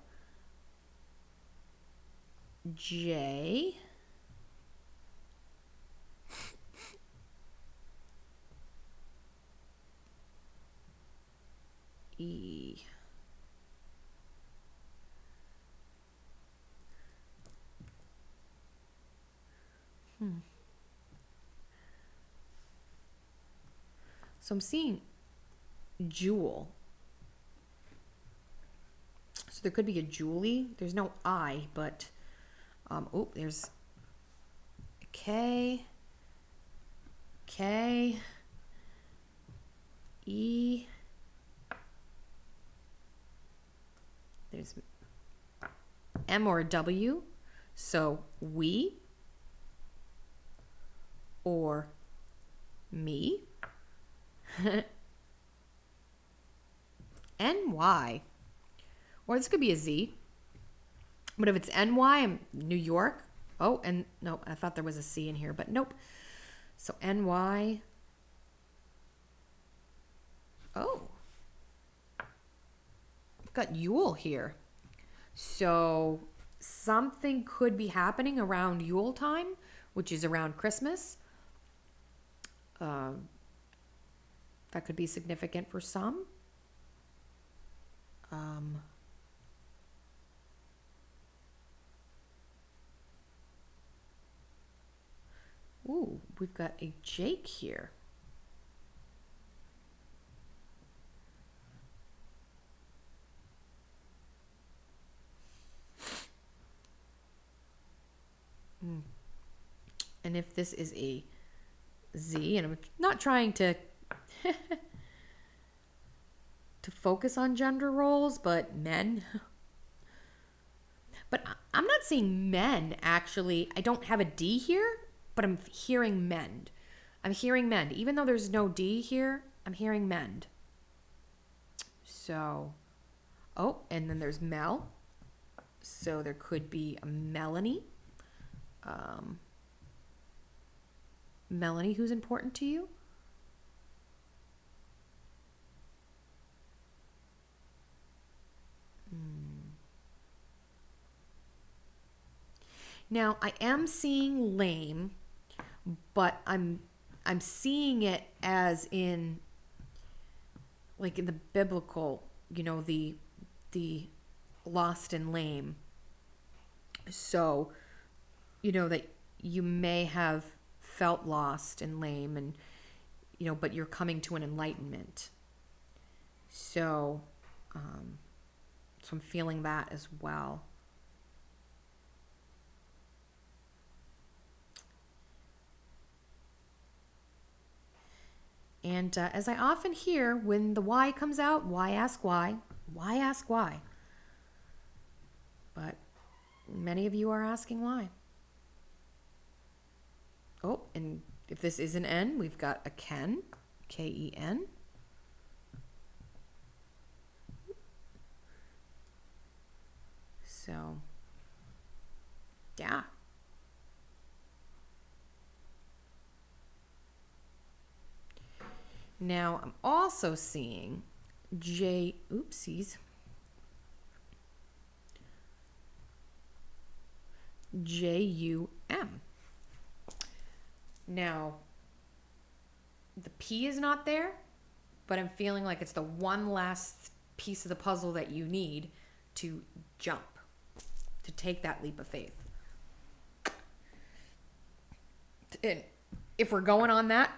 J, E. So I'm seeing jewel. So there could be a Julie. There's no I, but there's a K, E. There's M or a W. So we or me. NY. Or this could be a Z. But if it's NY, I'm New York. Oh, and no, I thought there was a C in here, but nope. So NY. Oh. I've got Yule here. So something could be happening around Yule time, which is around Christmas. That could be significant for some. Ooh, we've got a Jake here. And if this is a Z, and I'm not trying to to focus on gender roles, but men. But I'm not seeing men, actually. I don't have a D here, but I'm hearing mend. I'm hearing mend. Even though there's no D here, I'm hearing mend. So, oh, and then there's Mel. So there could be a Melanie. Melanie, who's important to you? Now, I am seeing lame, but I'm seeing it as in, like in the biblical, the lost and lame. So, that you may have felt lost and lame, and but you're coming to an enlightenment. So I'm feeling that as well. And as I often hear, when the why comes out, why ask why? Why ask why? But many of you are asking why. Oh, and if this is an N, we've got a Ken, K-E-N. So, yeah. Now, I'm also seeing J-U-M. Now, the P is not there, but I'm feeling like it's the one last piece of the puzzle that you need to jump, to take that leap of faith. And if we're going on that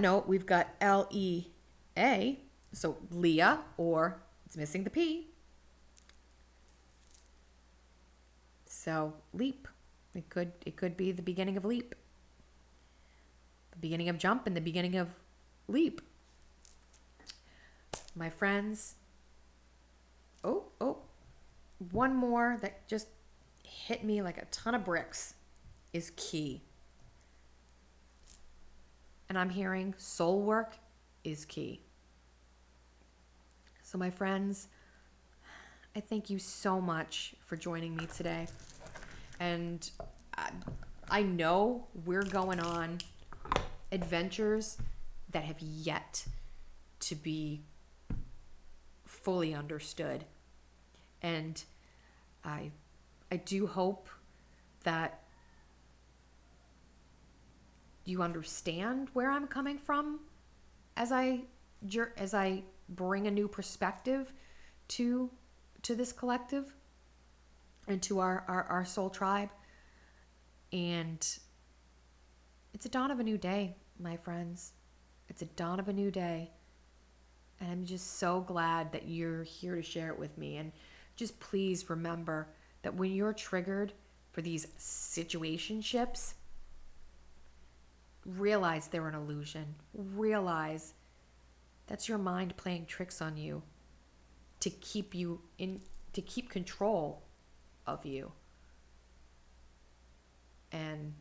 note, we've got L-E-A, so Leah, or it's missing the P. So leap. It could be the beginning of leap. The beginning of jump and the beginning of leap. My friends. Oh, one more that just hit me like a ton of bricks is key. And I'm hearing soul work is key. So my friends, I thank you so much for joining me today. And I know we're going on adventures that have yet to be fully understood. And I do hope that you understand where I'm coming from as I bring a new perspective to this collective and to our soul tribe. And it's a dawn of a new day, my friends. It's a dawn of a new day. And I'm just so glad that you're here to share it with me. And just please remember that when you're triggered for these situationships, realize they're an illusion. Realize that's your mind playing tricks on you to keep control of you. And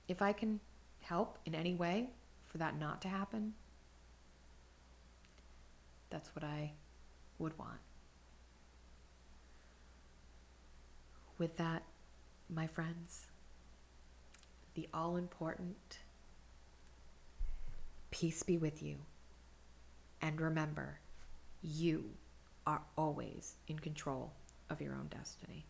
if I can help in any way for that not to happen, that's what I would want. With that, my friends, the all-important peace be with you. And remember, you are always in control of your own destiny.